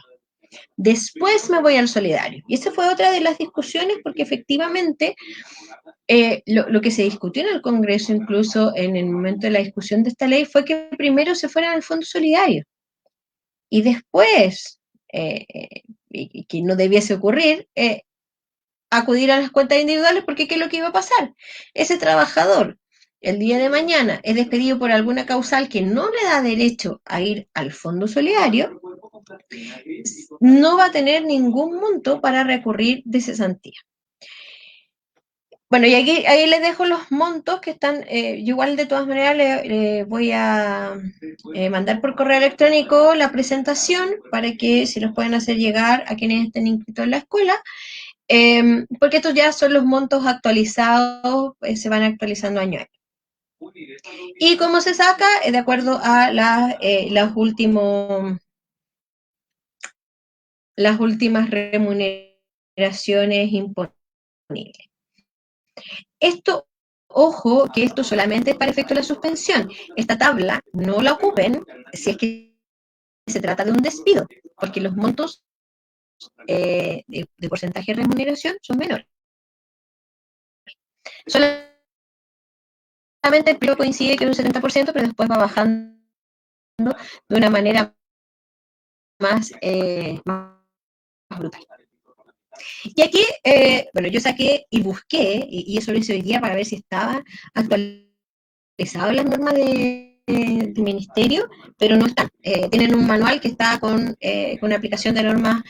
Después me voy al solidario. Y esa fue otra de las discusiones porque efectivamente lo que se discutió en el Congreso, incluso en el momento de la discusión de esta ley, fue que primero se fuera al Fondo Solidario y después, y que no debiese ocurrir, acudir a las cuentas individuales, porque ¿qué es lo que iba a pasar? Ese trabajador, el día de mañana, es despedido por alguna causal que no le da derecho a ir al fondo solidario, no va a tener ningún monto para recurrir de cesantía. Bueno, y aquí ahí les dejo los montos que están, yo igual de todas maneras le voy a mandar por correo electrónico la presentación para que se los puedan hacer llegar a quienes estén inscritos en la escuela. Porque estos ya son los montos actualizados, se van actualizando año a año. ¿Y cómo se saca? De acuerdo a las últimas remuneraciones imponibles. Esto, ojo, que esto solamente es para efecto de la suspensión. Esta tabla no la ocupen si es que se trata de un despido, porque los montos de porcentaje de remuneración son menores. Solamente el periodo coincide que es un 70%, pero después va bajando de una manera más brutal. Y aquí, bueno, yo saqué y busqué, y eso lo hice hoy día para ver si estaba actualizado las normas del ministerio, pero no están. Tienen un manual que está con aplicación de normas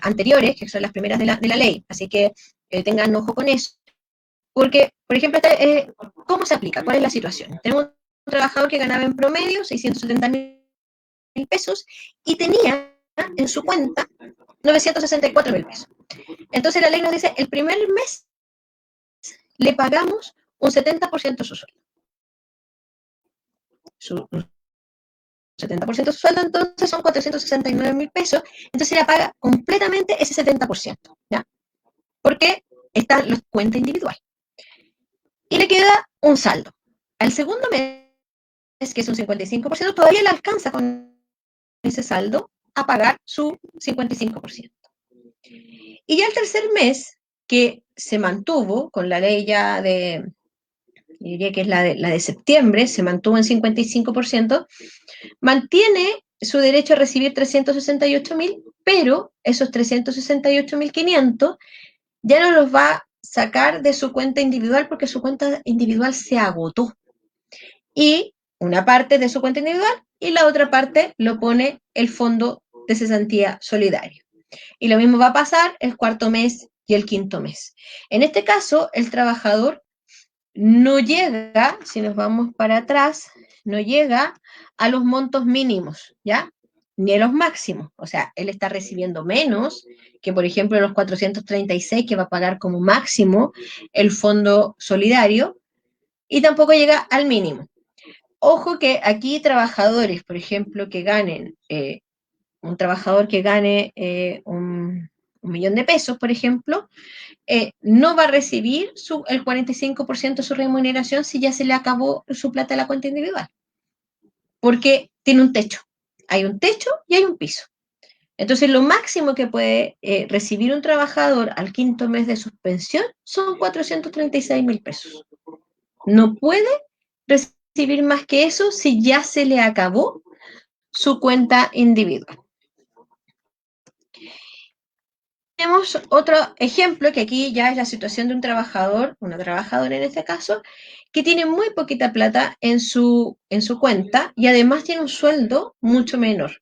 anteriores, que son las primeras de la ley, así que tengan ojo con eso. Porque, por ejemplo, ¿cómo se aplica? ¿Cuál es la situación? Tenemos un trabajador que ganaba en promedio 670.000 pesos y tenía en su cuenta 964.000 pesos. Entonces la ley nos dice, el primer mes le pagamos un 70% de su sueldo. Su 70% de su sueldo entonces son 469.000 pesos, entonces le paga completamente ese 70%, ¿ya? Porque está en la cuenta individual. Y le queda un saldo. Al segundo mes, que es un 55%, todavía le alcanza con ese saldo a pagar su 55%. Y ya el tercer mes, que se mantuvo con la ley ya diría que es la de septiembre, se mantuvo en 55%, mantiene su derecho a recibir 368.000, pero esos 368.500 ya no los va a sacar de su cuenta individual porque su cuenta individual se agotó. Y una parte de su cuenta individual y la otra parte lo pone el fondo de cesantía solidario. Y lo mismo va a pasar el cuarto mes y el quinto mes. En este caso, el trabajador no llega, si nos vamos para atrás, no llega a los montos mínimos, ¿ya? Ni a los máximos. O sea, él está recibiendo menos que, por ejemplo, los 436 que va a pagar como máximo el fondo solidario, y tampoco llega al mínimo. Ojo que aquí trabajadores, por ejemplo, que ganen, un trabajador que gane un 1.000.000 de pesos, por ejemplo, no va a recibir el 45% de su remuneración si ya se le acabó su plata a la cuenta individual, porque tiene un techo. Hay un techo y hay un piso. Entonces, lo máximo que puede recibir un trabajador al quinto mes de suspensión son 436.000 pesos. No puede recibir más que eso si ya se le acabó su cuenta individual. Tenemos otro ejemplo, que aquí ya es la situación de un trabajador, una trabajadora en este caso, que tiene muy poquita plata en su cuenta y además tiene un sueldo mucho menor.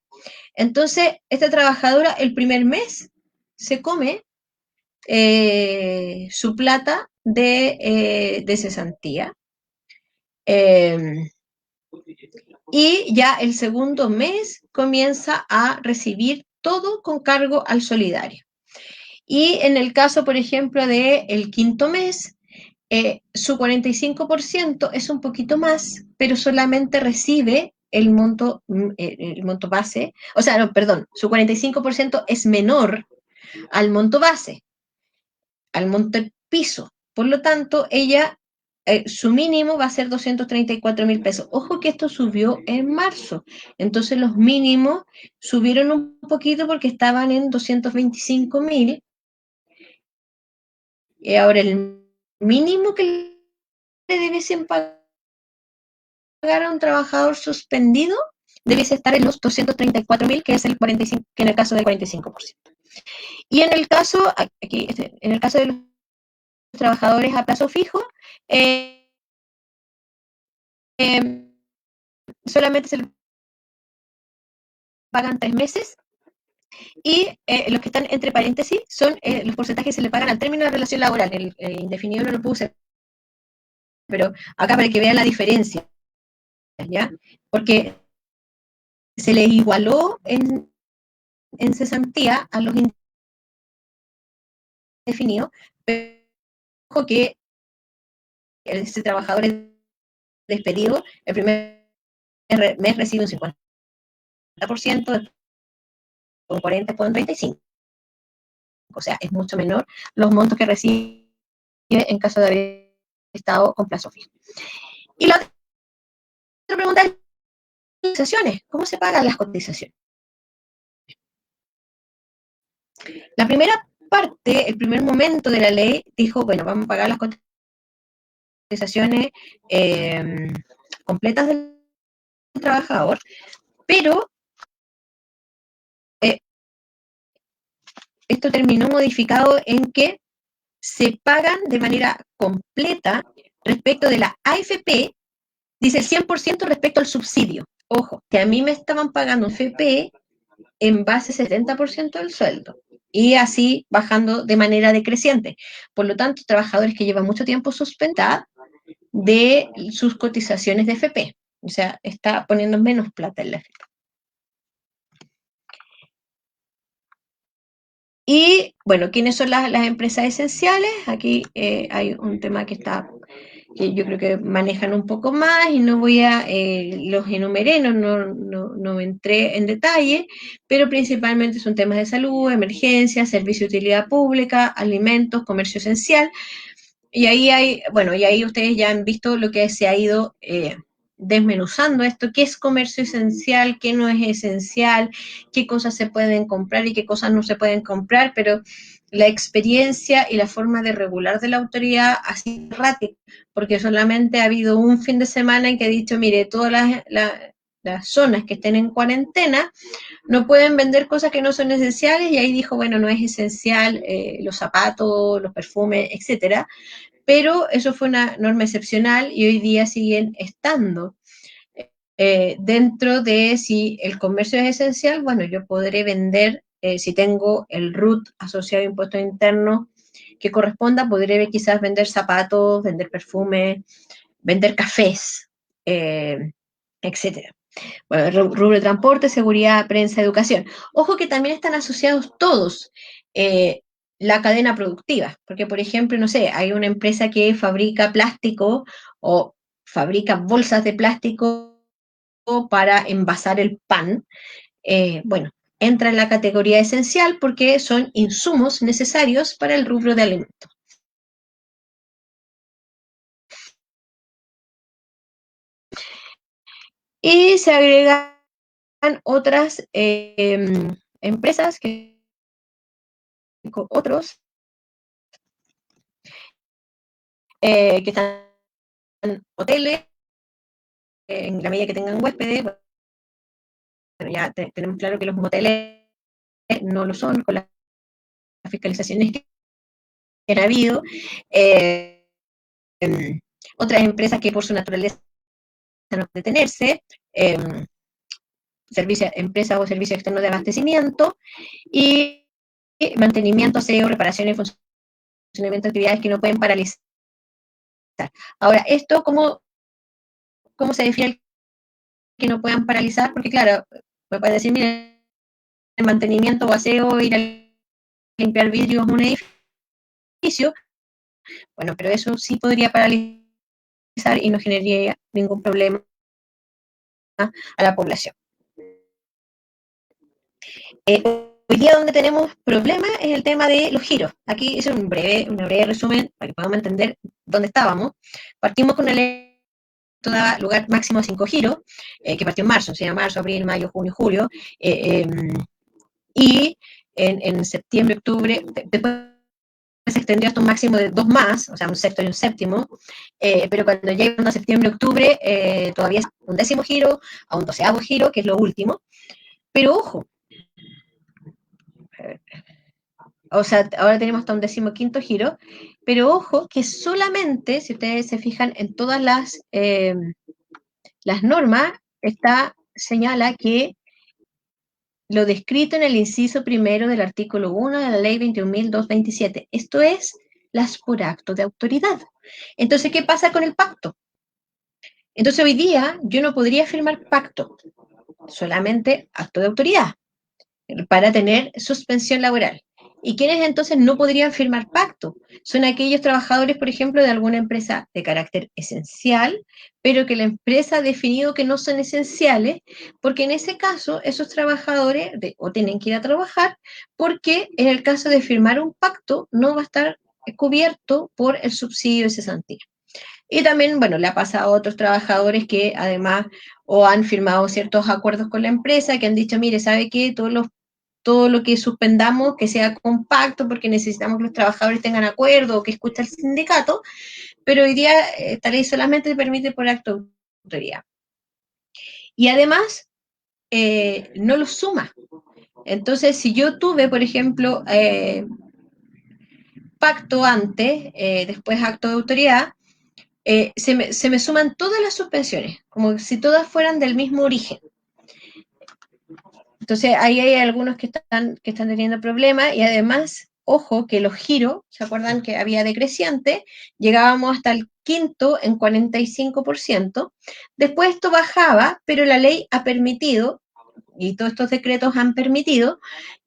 Entonces, esta trabajadora el primer mes se come su plata de cesantía. Y ya el segundo mes comienza a recibir todo con cargo al solidario. Y en el caso, por ejemplo, del quinto mes, su 45% es un poquito más, pero solamente recibe el monto base, o sea, no, perdón, su 45% es menor al monto base, al monto piso. Por lo tanto, ella, su mínimo va a ser 234.000 pesos. Ojo que esto subió en marzo, entonces los mínimos subieron un poquito porque estaban en 225.000. Y ahora el mínimo que le debiesen pagar a un trabajador suspendido debiese estar en los 234.000, que es el 45, que en el caso del 45%. Y en el caso, aquí, en el caso de los trabajadores a plazo fijo, solamente se le pagan 3 meses y los que están entre paréntesis son los porcentajes que se le pagan al término de la relación laboral. El indefinido no lo puse, pero acá para que vean la diferencia, ¿ya? Porque se le igualó en cesantía a los indefinidos, pero ojo que ese trabajador es despedido, el primer mes recibe un 50%, un 40%, después un 35%. O sea, es mucho menor los montos que recibe en caso de haber estado con plazo fijo. Y la otra pregunta es, cotizaciones. ¿Cómo se pagan las cotizaciones? La primera parte, el primer momento de la ley, dijo, bueno, vamos a pagar las cotizaciones completas del trabajador, pero esto terminó modificado en que se pagan de manera completa respecto de la AFP, dice el 100% respecto al subsidio. Ojo, que a mí me estaban pagando un FP en base 70% del sueldo y así bajando de manera decreciente. Por lo tanto, trabajadores que llevan mucho tiempo suspendidos de sus cotizaciones de FP, o sea, está poniendo menos plata en la FP. Y bueno, ¿quiénes son las empresas esenciales? Aquí hay un tema que yo creo que manejan un poco más y no voy a, los enumeré, no entré en detalle, pero principalmente son temas de salud, emergencia, servicio de utilidad pública, alimentos, comercio esencial. Y ahí ustedes ya han visto lo que se ha ido desmenuzando esto, qué es comercio esencial, qué no es esencial, qué cosas se pueden comprar y qué cosas no se pueden comprar, pero la experiencia y la forma de regular de la autoridad ha sido errática, porque solamente ha habido un fin de semana en que ha dicho, mire, todas las zonas que estén en cuarentena no pueden vender cosas que no son esenciales, y ahí dijo, bueno, no es esencial los zapatos, los perfumes, etcétera, pero eso fue una norma excepcional y hoy día siguen estando. Dentro de si el comercio es esencial, bueno, yo podré vender, si tengo el RUT asociado a impuestos internos que corresponda, podré quizás vender zapatos, vender perfumes, vender cafés, etcétera. Bueno, rubro de transporte, seguridad, prensa, educación. Ojo que también están asociados todos. La cadena productiva, porque por ejemplo, no sé, hay una empresa que fabrica plástico o fabrica bolsas de plástico para envasar el pan. Bueno, entra en la categoría esencial porque son insumos necesarios para el rubro de alimentos. Y se agregan otras empresas otros que están en hoteles, en la medida que tengan huéspedes. Bueno, ya tenemos claro que los moteles no lo son con las fiscalizaciones que han habido. Eh, Otras empresas que por su naturaleza no detenerse, empresas o servicios externos de abastecimiento y mantenimiento, aseo, reparación y funcionamiento de actividades que no pueden paralizar. Ahora, ¿esto cómo se define que no puedan paralizar? Porque claro, me puede decir, mira, el mantenimiento o aseo, ir a limpiar vidrios en un edificio, bueno, pero eso sí podría paralizar y no generaría ningún problema a la población. Hoy día donde tenemos problemas es el tema de los giros. Aquí es un breve resumen para que podamos entender dónde estábamos. Partimos con una ley que daba lugar máximo a 5 giros, que partió en marzo, o sea, marzo, abril, mayo, junio, julio, y en septiembre, octubre, después se extendió hasta un máximo de 2 más, o sea, un sexto y un séptimo, pero cuando llegamos a septiembre, octubre, todavía es un 10º giro, a un 12º giro, que es lo último, pero ojo, o sea, ahora tenemos hasta un 15º giro, pero ojo que solamente, si ustedes se fijan en todas las normas, señala que lo descrito en el inciso primero del artículo 1 de la ley 21.227. Esto es las por acto de autoridad. Entonces, ¿qué pasa con el pacto? Entonces, hoy día yo no podría firmar pacto, solamente acto de autoridad, para tener suspensión laboral. ¿Y quiénes entonces no podrían firmar pacto? Son aquellos trabajadores, por ejemplo, de alguna empresa de carácter esencial, pero que la empresa ha definido que no son esenciales, porque en ese caso esos trabajadores o tienen que ir a trabajar, porque en el caso de firmar un pacto no va a estar cubierto por el subsidio de cesantía. Y también, bueno, le ha pasado a otros trabajadores que además o han firmado ciertos acuerdos con la empresa, que han dicho, mire, ¿sabe qué? Todo lo que suspendamos que sea compacto porque necesitamos que los trabajadores tengan acuerdo o que escuche el sindicato, pero hoy día esta ley solamente permite por acto de autoridad. Y además, no lo suma. Entonces, si yo tuve, por ejemplo, pacto antes, después acto de autoridad, se me suman todas las suspensiones, como si todas fueran del mismo origen. Entonces, ahí hay algunos que están teniendo problemas y además, ojo, que los giros, ¿se acuerdan que había decreciente? Llegábamos hasta el quinto en 45%. Después esto bajaba, pero la ley ha permitido, y todos estos decretos han permitido,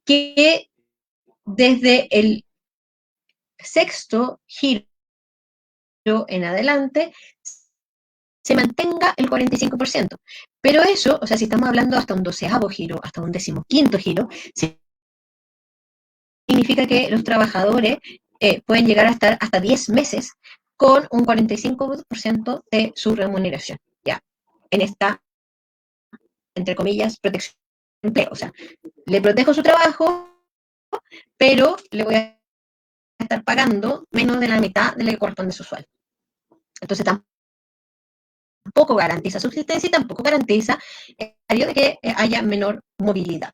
que desde el sexto giro en adelante se mantenga el 45%. Pero eso, o sea, si estamos hablando hasta un 12º giro, hasta un 15º giro, significa que los trabajadores pueden llegar a estar hasta 10 meses con un 45% de su remuneración, ya, en esta, entre comillas, protección de empleo. O sea, le protejo su trabajo, pero le voy a estar pagando menos de la mitad de lo que corresponde a su sueldo. Entonces, tampoco garantiza subsistencia y tampoco garantiza de que haya menor movilidad.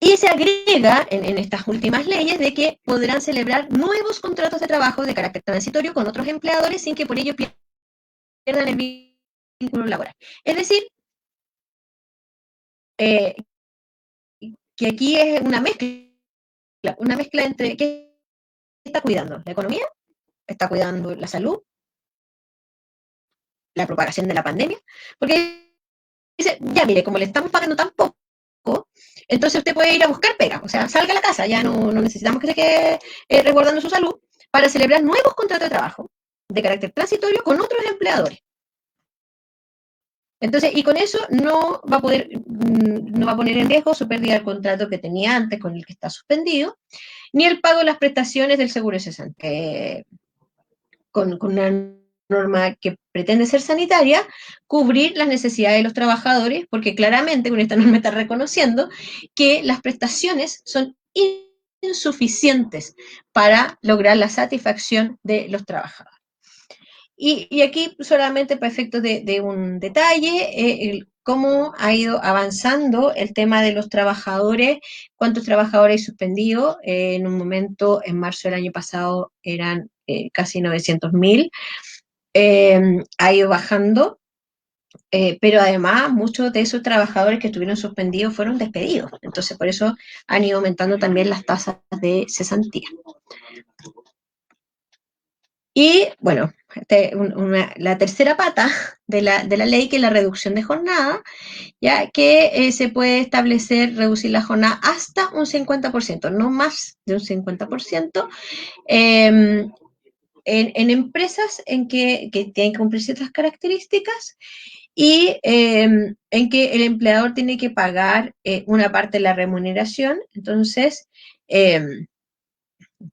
Y se agrega en estas últimas leyes de que podrán celebrar nuevos contratos de trabajo de carácter transitorio con otros empleadores sin que por ello pierdan el vínculo laboral. Es decir, que aquí es una mezcla entre qué está cuidando, la economía, está cuidando la salud, la propagación de la pandemia, porque dice, ya mire, como le estamos pagando tan poco, entonces usted puede ir a buscar pega, o sea, salga a la casa, ya no necesitamos que se quede resguardando su salud para celebrar nuevos contratos de trabajo de carácter transitorio con otros empleadores. Entonces, y con eso no va a poner en riesgo su pérdida del contrato que tenía antes con el que está suspendido, ni el pago de las prestaciones del seguro cesante, con una norma que pretende ser sanitaria, cubrir las necesidades de los trabajadores, porque claramente con esta norma está reconociendo que las prestaciones son insuficientes para lograr la satisfacción de los trabajadores. Y aquí solamente para efectos de un detalle, cómo ha ido avanzando el tema de los trabajadores, cuántos trabajadores hay suspendidos. En un momento, en marzo del año pasado, eran casi 900.000. Ha ido bajando, pero además muchos de esos trabajadores que estuvieron suspendidos fueron despedidos. Entonces, por eso han ido aumentando también las tasas de cesantía. Y bueno, la tercera pata de la ley, que es la reducción de jornada, ya que se puede establecer reducir la jornada hasta un 50%, no más de un 50%, en empresas en que tienen que cumplir ciertas características y en que el empleador tiene que pagar una parte de la remuneración. Entonces,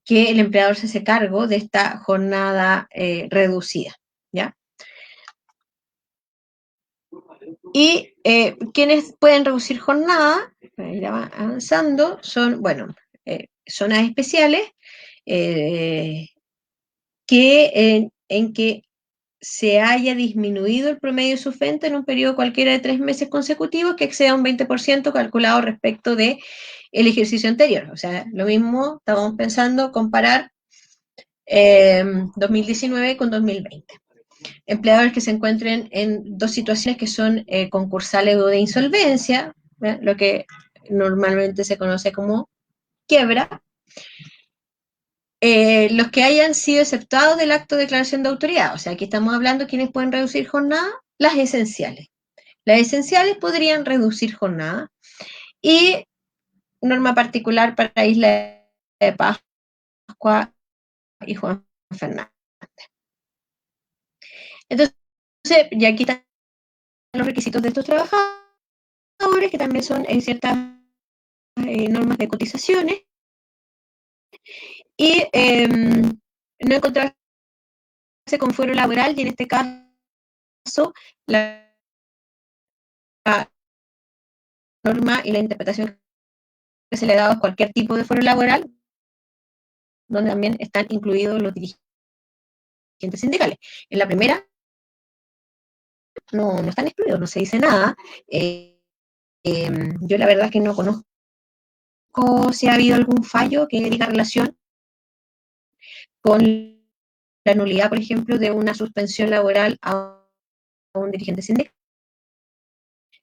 que el empleador se hace cargo de esta jornada reducida, ¿ya? Y quienes pueden reducir jornada, para ir avanzando, son, bueno, zonas especiales en que se haya disminuido el promedio de sus ventas en un periodo cualquiera de 3 meses consecutivos que exceda un 20% calculado respecto del ejercicio anterior. O sea, lo mismo estábamos pensando comparar 2019 con 2020. Empleadores que se encuentren en dos situaciones que son concursales o de insolvencia, lo que normalmente se conoce como quiebra, los que hayan sido exceptuados del acto de declaración de autoridad. O sea, aquí estamos hablando de quienes pueden reducir jornada, las esenciales. Las esenciales podrían reducir jornada, y norma particular para Isla de Pascua y Juan Fernández. Entonces, ya aquí están los requisitos de estos trabajadores, que también son en ciertas normas de cotizaciones, y no encontrarse con fuero laboral, y en este caso la norma y la interpretación que se le ha dado a cualquier tipo de fuero laboral, donde también están incluidos los dirigentes sindicales. En la primera no están excluidos, no se dice nada. Yo la verdad es que no conozco si ha habido algún fallo que diga relación con la nulidad, por ejemplo, de una suspensión laboral a un dirigente sindical,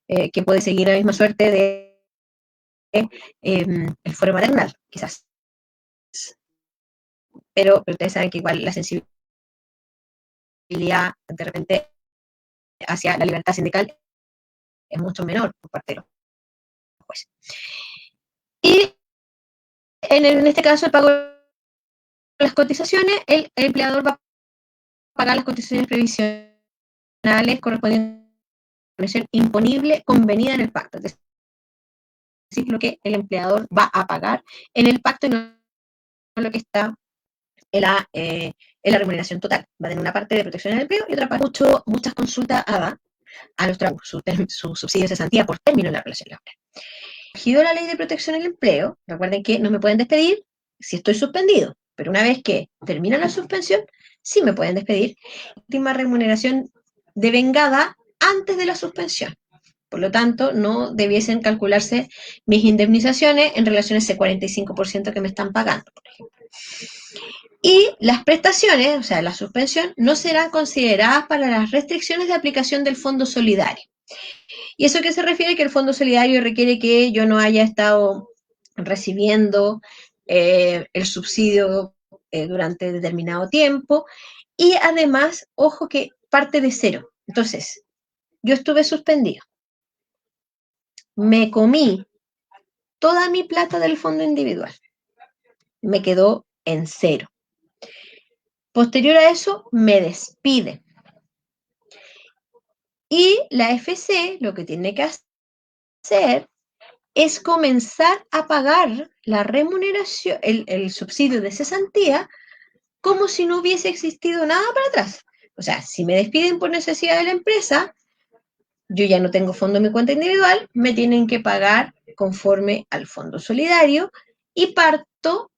que puede seguir la misma suerte de el fuero maternal, quizás. Pero ustedes saben que igual la sensibilidad de repente hacia la libertad sindical es mucho menor por parte de los jueces. Y en este caso, el pago de las cotizaciones, el empleador va a pagar las cotizaciones previsionales correspondientes a la comisión imponible convenida en el pacto. Es decir, lo que el empleador va a pagar en el pacto y no lo que está en la remuneración total. Va a tener una parte de protección del empleo y otra parte, muchas consultas a los trabajos, su subsidio de cesantía por término de la relación laboral. Regido la ley de protección del empleo, recuerden que no me pueden despedir si estoy suspendido, pero una vez que termina la suspensión, sí me pueden despedir. Última remuneración devengada antes de la suspensión. Por lo tanto, no debiesen calcularse mis indemnizaciones en relación a ese 45% que me están pagando, por ejemplo. Y las prestaciones, o sea, la suspensión, no serán consideradas para las restricciones de aplicación del Fondo Solidario. ¿Y eso qué se refiere? Que el Fondo Solidario requiere que yo no haya estado recibiendo el subsidio durante determinado tiempo, y además, ojo, que parte de cero. Entonces, yo estuve suspendido, me comí toda mi plata del fondo individual, me quedó en cero. Posterior a eso, me despiden. Y la FC lo que tiene que hacer es comenzar a pagar la remuneración, el subsidio de cesantía, como si no hubiese existido nada para atrás. O sea, si me despiden por necesidad de la empresa, yo ya no tengo fondo en mi cuenta individual, me tienen que pagar conforme al fondo solidario y parto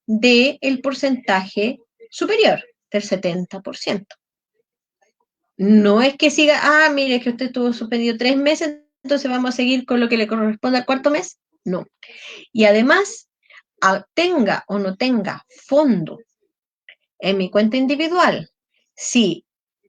del porcentaje superior, del 70%. No es que siga, mire, es que usted estuvo suspendido 3 meses, entonces vamos a seguir con lo que le corresponde al cuarto mes. No. Y además, tenga o no tenga fondo en mi cuenta individual, si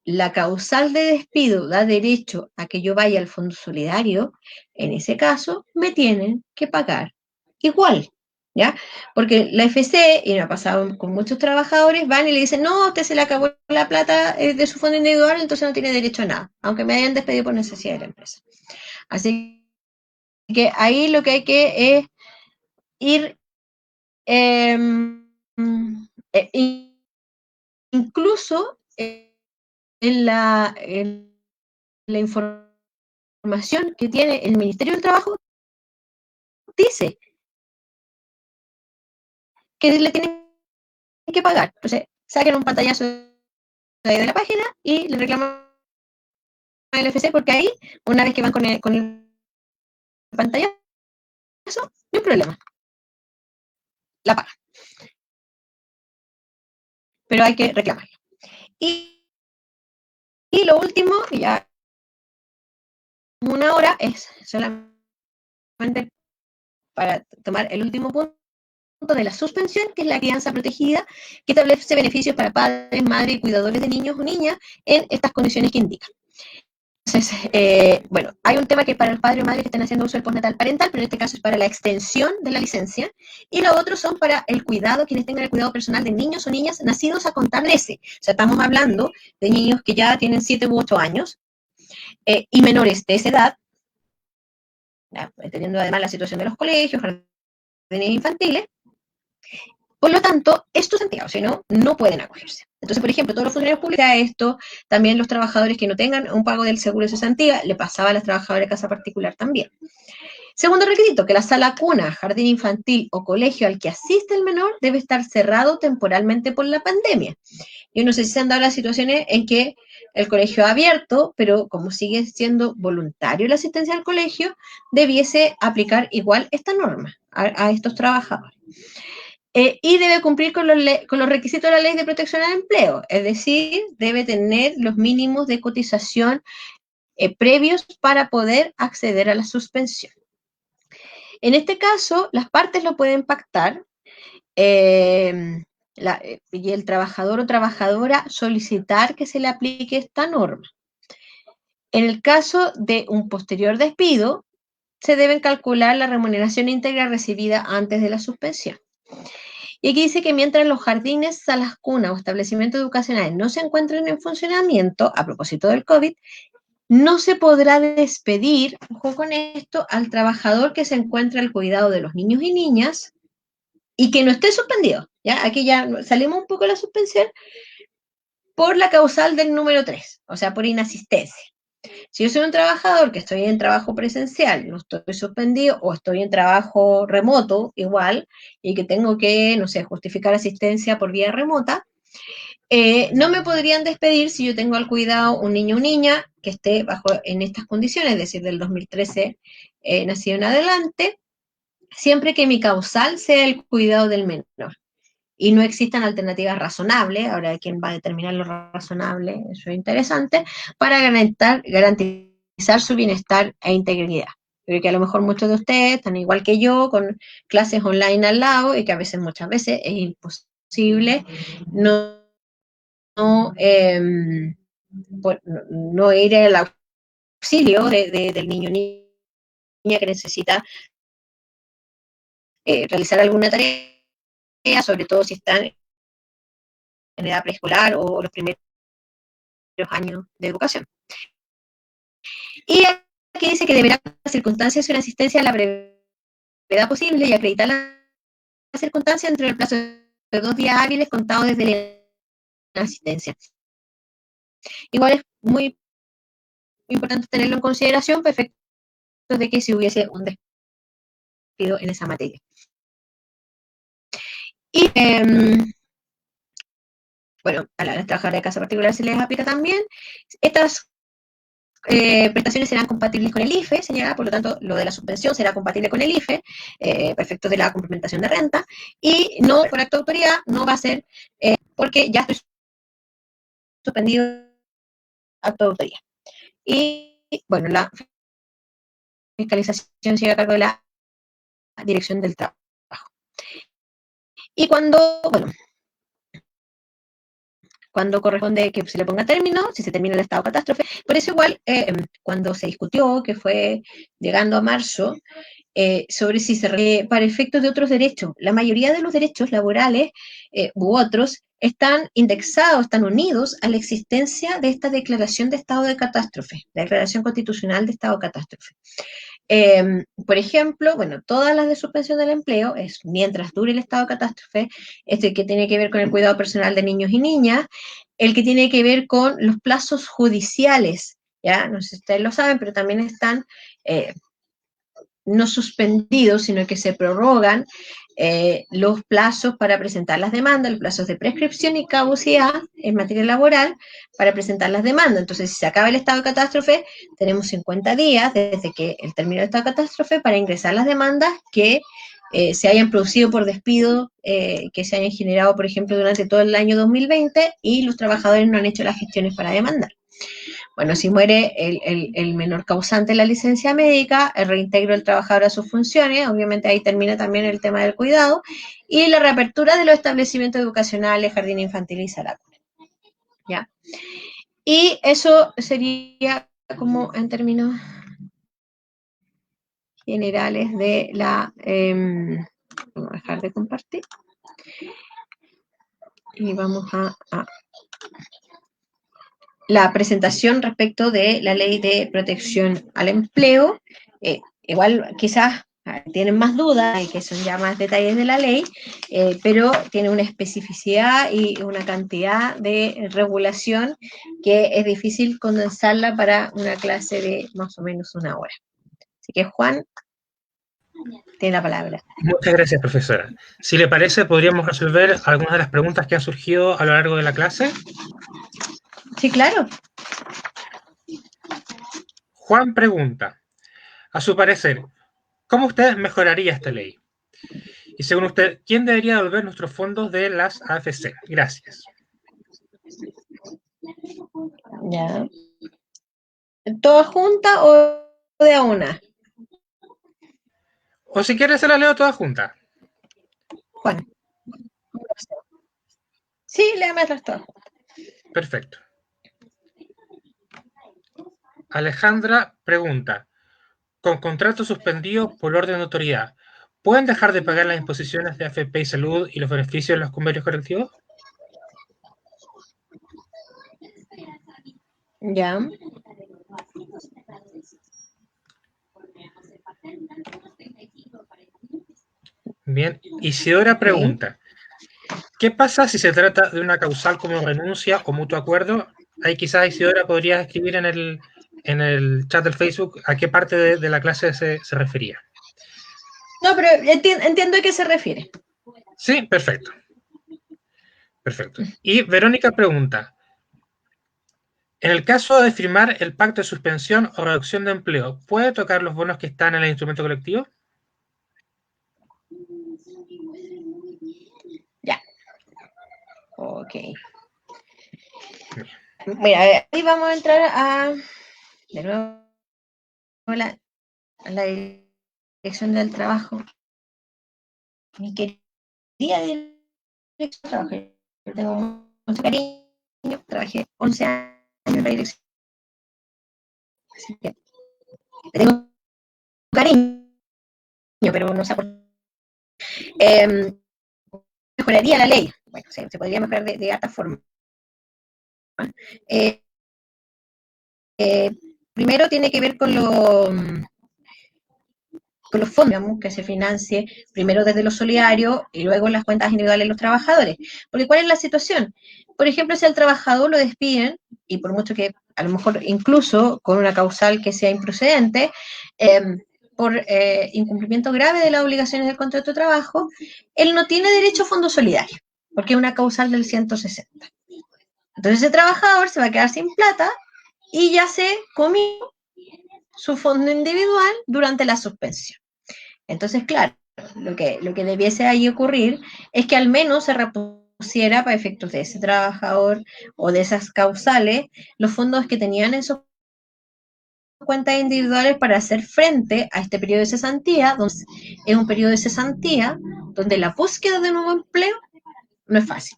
la causal de despido da derecho a que yo vaya al fondo solidario, en ese caso me tienen que pagar igual, ¿ya? Porque la FC, y me ha pasado con muchos trabajadores, van y le dicen, no, a usted se le acabó la plata de su fondo individual, entonces no tiene derecho a nada, aunque me hayan despedido por necesidad de la empresa. Así que ahí lo que hay que es ir eh, incluso en la información que tiene el Ministerio del Trabajo, dice que le tienen que pagar. Entonces, saquen un pantallazo de la página y le reclaman al FC, porque ahí, una vez que van con el pantallazo, no hay problema, la pagan. Pero hay que reclamarlo. Y lo último, ya una hora, es solamente para tomar el último punto de la suspensión, que es la crianza protegida, que establece beneficios para padres, madres y cuidadores de niños o niñas en estas condiciones que indican. Entonces, bueno, hay un tema que es para los padres o madres que están haciendo uso del postnatal parental, pero en este caso es para la extensión de la licencia, y los otros son para el cuidado, quienes tengan el cuidado personal de niños o niñas nacidos a contar meses. O sea, estamos hablando de niños que ya tienen 7 u 8 años y menores de esa edad, teniendo además la situación de los colegios, jardines infantiles. Por lo tanto, estos empleados, si no, no pueden acogerse. Entonces, por ejemplo, todos los funcionarios públicos, esto, también los trabajadores que no tengan un pago del seguro de cesantía, le pasaba a las trabajadoras de casa particular también. Segundo requisito, que la sala cuna, jardín infantil o colegio al que asiste el menor debe estar cerrado temporalmente por la pandemia. Yo no sé si se han dado las situaciones en que el colegio ha abierto, pero como sigue siendo voluntario la asistencia al colegio, debiese aplicar igual esta norma a estos trabajadores. Y debe cumplir con los requisitos de la Ley de Protección al Empleo, es decir, debe tener los mínimos de cotización previos para poder acceder a la suspensión. En este caso, las partes lo pueden pactar y el trabajador o trabajadora solicitar que se le aplique esta norma. En el caso de un posterior despido, se deben calcular la remuneración íntegra recibida antes de la suspensión. Y aquí dice que mientras los jardines, salas cuna o establecimientos educacionales no se encuentren en funcionamiento, a propósito del COVID, no se podrá despedir, ojo con esto, al trabajador que se encuentra al cuidado de los niños y niñas y que no esté suspendido. ¿Ya? Aquí ya salimos un poco de la suspensión por la causal del número 3, o sea, por inasistencia. Si yo soy un trabajador que estoy en trabajo presencial, no estoy suspendido, o estoy en trabajo remoto igual, y que tengo que, no sé, justificar asistencia por vía remota, no me podrían despedir si yo tengo al cuidado un niño o niña que esté en estas condiciones, es decir, del 2013 nacido en adelante, siempre que mi causal sea el cuidado del menor y no existan alternativas razonables, ahora quién va a determinar lo razonable, eso es interesante, para garantizar su bienestar e integridad. Creo que a lo mejor muchos de ustedes están igual que yo, con clases online al lado, y que a veces, muchas veces, es imposible no, eh, no ir al auxilio del niño o niña que necesita realizar alguna tarea, sobre todo si están en edad preescolar o los primeros años de educación. Y aquí dice que deberá las circunstancias y una asistencia a la brevedad posible y acreditar las circunstancias dentro del plazo de 2 días hábiles contados desde la asistencia. Igual es muy importante tenerlo en consideración para efectos de que si hubiese un despido en esa materia. Y bueno, a las trabajadoras de casa particular se les aplica también. Estas prestaciones serán compatibles con el IFE, señala, por lo tanto, lo de la suspensión será compatible con el IFE, para efectos de la complementación de renta, y no por acto de autoridad, no va a ser, porque ya estoy suspendido acto de autoría. Y, bueno, la fiscalización sigue a cargo de la Dirección del Trabajo. Y cuando corresponde que se le ponga término, si se termina el estado de catástrofe, por eso igual, cuando se discutió, que fue llegando a marzo, sobre si se para efectos de otros derechos. La mayoría de los derechos laborales u otros están indexados, están unidos a la existencia de esta declaración de estado de catástrofe, la declaración constitucional de estado de catástrofe. Por ejemplo, bueno, todas las de suspensión del empleo es mientras dure el estado de catástrofe, este que tiene que ver con el cuidado personal de niños y niñas, el que tiene que ver con los plazos judiciales, ya, no sé si ustedes lo saben, pero también están no suspendidos, sino que se prorrogan los plazos para presentar las demandas, los plazos de prescripción y caducidad en materia laboral para presentar las demandas. Entonces, si se acaba el estado de catástrofe, tenemos 50 días desde que el término del estado de catástrofe para ingresar las demandas que se hayan producido por despido, que se hayan generado, por ejemplo, durante todo el año 2020 y los trabajadores no han hecho las gestiones para demandar. Bueno, si muere el menor causante de la licencia médica, el reintegro del trabajador a sus funciones, obviamente ahí termina también el tema del cuidado, y la reapertura de los establecimientos educacionales, jardín infantil y salacuna. ¿Ya? Y eso sería como en términos generales de la... vamos a dejar de compartir. Y vamos a la presentación respecto de la ley de protección al empleo. Igual quizás tienen más dudas y que son ya más detalles de la ley, pero tiene una especificidad y una cantidad de regulación que es difícil condensarla para una clase de más o menos una hora. Así que Juan, tiene la palabra. Muchas gracias, profesora. Si le parece, podríamos resolver algunas de las preguntas que han surgido a lo largo de la clase. Sí, claro. Juan pregunta, a su parecer, ¿cómo usted mejoraría esta ley? Y según usted, ¿quién debería devolver nuestros fondos de las AFC? Gracias. Ya. ¿Todas juntas o de a una? O si quiere, se las leo todas juntas. Juan. Sí, léamelas todas. Perfecto. Alejandra pregunta, con contrato suspendido por orden de autoridad, ¿pueden dejar de pagar las imposiciones de AFP y salud y los beneficios de los convenios colectivos? Ya. Bien, Isidora pregunta, ¿qué pasa si se trata de una causal como renuncia o mutuo acuerdo? Ahí quizás Isidora podría escribir en el chat del Facebook a qué parte de la clase se refería. No, pero entiendo a qué se refiere. Sí, perfecto. Perfecto. Y Verónica pregunta, en el caso de firmar el pacto de suspensión o reducción de empleo, ¿puede tocar los bonos que están en el instrumento colectivo? Ya. Ok. Mira, ahí vamos a entrar de nuevo a la dirección del trabajo. Mi querida dirección del trabajo. Yo tengo mucho cariño, trabajé 11 años en la dirección. Así que tengo cariño, pero no sé por qué. Mejoraría la ley. Bueno, se podría mejorar de alta forma. Primero tiene que ver con los fondos, digamos, que se financie primero desde los solidarios y luego en las cuentas individuales de los trabajadores. Porque ¿cuál es la situación? Por ejemplo, si al trabajador lo despiden, y por mucho que a lo mejor incluso con una causal que sea improcedente, por incumplimiento grave de las obligaciones del contrato de trabajo, él no tiene derecho a fondo solidario, porque es una causal del 160. Entonces ese trabajador se va a quedar sin plata y ya se comió su fondo individual durante la suspensión. Entonces, claro, lo que debiese ahí ocurrir es que al menos se repusiera para efectos de ese trabajador o de esas causales los fondos que tenían en sus cuentas individuales para hacer frente a este periodo de cesantía, donde es un periodo de cesantía donde la búsqueda de nuevo empleo no es fácil.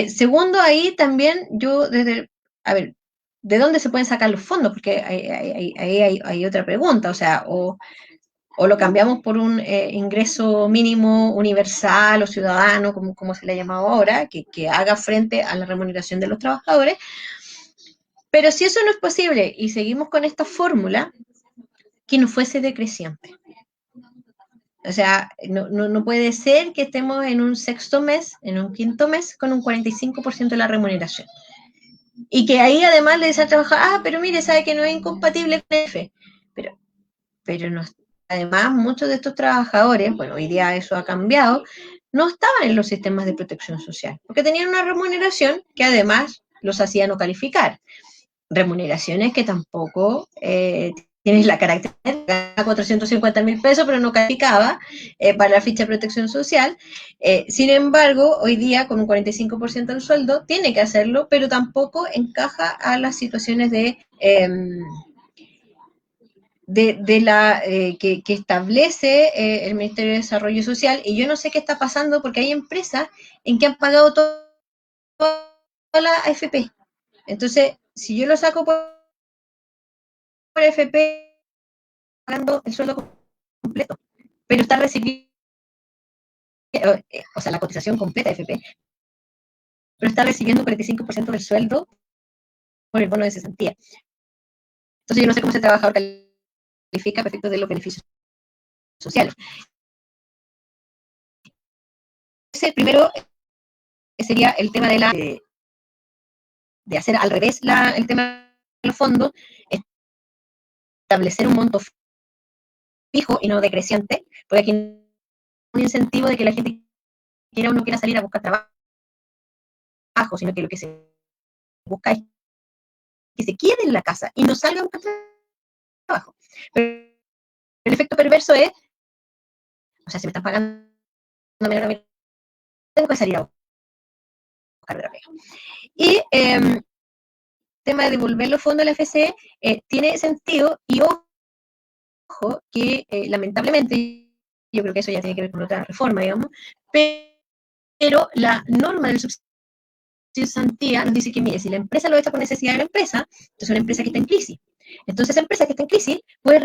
Segundo, ahí también yo a ver, ¿de dónde se pueden sacar los fondos? Porque ahí hay otra pregunta, o sea, o lo cambiamos por un ingreso mínimo universal o ciudadano, como se le ha llamado ahora, que haga frente a la remuneración de los trabajadores. Pero si eso no es posible y seguimos con esta fórmula, que no fuese decreciente. O sea, no puede ser que estemos en un sexto mes, en un quinto mes, con un 45% de la remuneración. Y que ahí además le dicen al trabajador, pero mire, sabe que no es incompatible con el F. Pero no, además muchos de estos trabajadores, bueno, hoy día eso ha cambiado, no estaban en los sistemas de protección social, porque tenían una remuneración que además los hacía no calificar. Remuneraciones que tampoco tienen la característica de 450.000 pesos, pero no calificaba para la ficha de protección social. Sin embargo, hoy día, con un 45% del sueldo, tiene que hacerlo, pero tampoco encaja a las situaciones que establece el Ministerio de Desarrollo Social, y yo no sé qué está pasando porque hay empresas en que han pagado toda la AFP. Entonces, si yo lo saco por AFP, pagando el sueldo completo, pero está recibiendo, o sea, la cotización completa de AFP, pero está recibiendo un 45% del sueldo por el bono de cesantía. Entonces, yo no sé cómo ese trabajador califica a efectos de los beneficios sociales. Ese primero sería el tema de hacer al revés el tema de los fondos, establecer un monto fijo y no decreciente, porque aquí hay un incentivo de que la gente quiera o no quiera salir a buscar trabajo, sino que lo que se busca es que se quede en la casa y no salga a buscar trabajo. Pero el efecto perverso es, o sea, si me están pagando menos, tengo que salir a buscar trabajo. Y tema de devolver los fondos a la FCE tiene sentido, y ojo que lamentablemente, yo creo que eso ya tiene que ver con otra reforma, digamos, pero la norma del subsidio de cesantía nos dice que, mire, si la empresa lo echa por necesidad de la empresa, entonces es una empresa que está en crisis. Entonces esa empresa que está en crisis puede...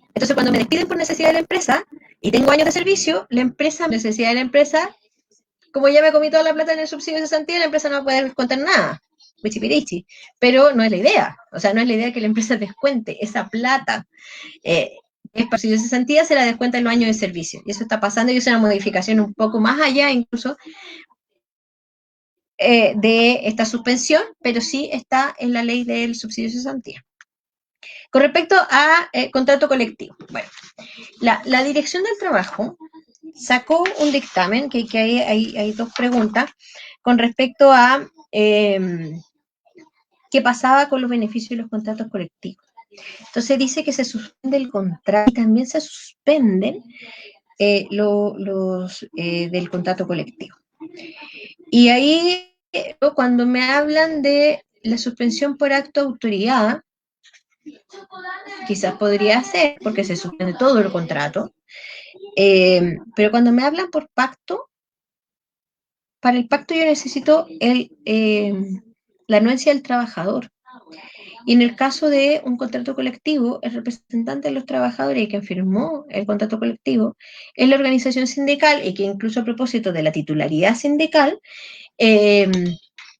Entonces cuando me despiden por necesidad de la empresa y tengo años de servicio, la empresa, necesidad de la empresa, como ya me comí toda la plata en el subsidio de cesantía, la empresa no va a poder contar nada. Wichipirichi. Pero no es la idea. O sea, no es la idea que la empresa descuente esa plata. Es para subsidio de cesantía, se la descuenta en los años de servicio. Y eso está pasando, y es una modificación un poco más allá incluso de esta suspensión, pero sí está en la ley del subsidio de cesantía. Con respecto a contrato colectivo, bueno, la Dirección del Trabajo sacó un dictamen, que hay dos preguntas, con respecto a qué pasaba con los beneficios de los contratos colectivos. Entonces dice que se suspende el contrato y también se suspenden los del contrato colectivo. Y ahí, cuando me hablan de la suspensión por acto de autoridad, quizás podría ser, porque se suspende todo el contrato, pero cuando me hablan por pacto, para el pacto yo necesito la anuencia del trabajador. Y en el caso de un contrato colectivo, el representante de los trabajadores que firmó el contrato colectivo es la organización sindical, y que incluso a propósito de la titularidad sindical,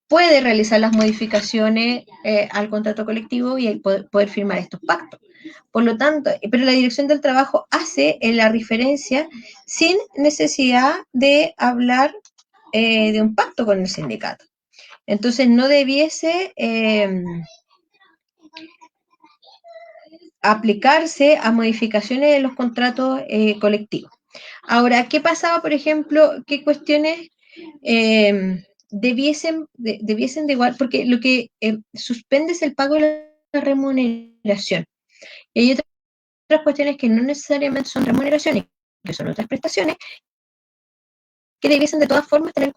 puede realizar las modificaciones al contrato colectivo y poder firmar estos pactos. Por lo tanto, pero la Dirección del Trabajo hace la referencia sin necesidad de hablar de un pacto con el sindicato. Entonces no debiese aplicarse a modificaciones en los contratos colectivos. Ahora, ¿qué pasaba, por ejemplo, qué cuestiones debiesen de igual? Porque lo que suspende es el pago de la remuneración. Y hay otras cuestiones que no necesariamente son remuneraciones, que son otras prestaciones, que debiesen de todas formas tener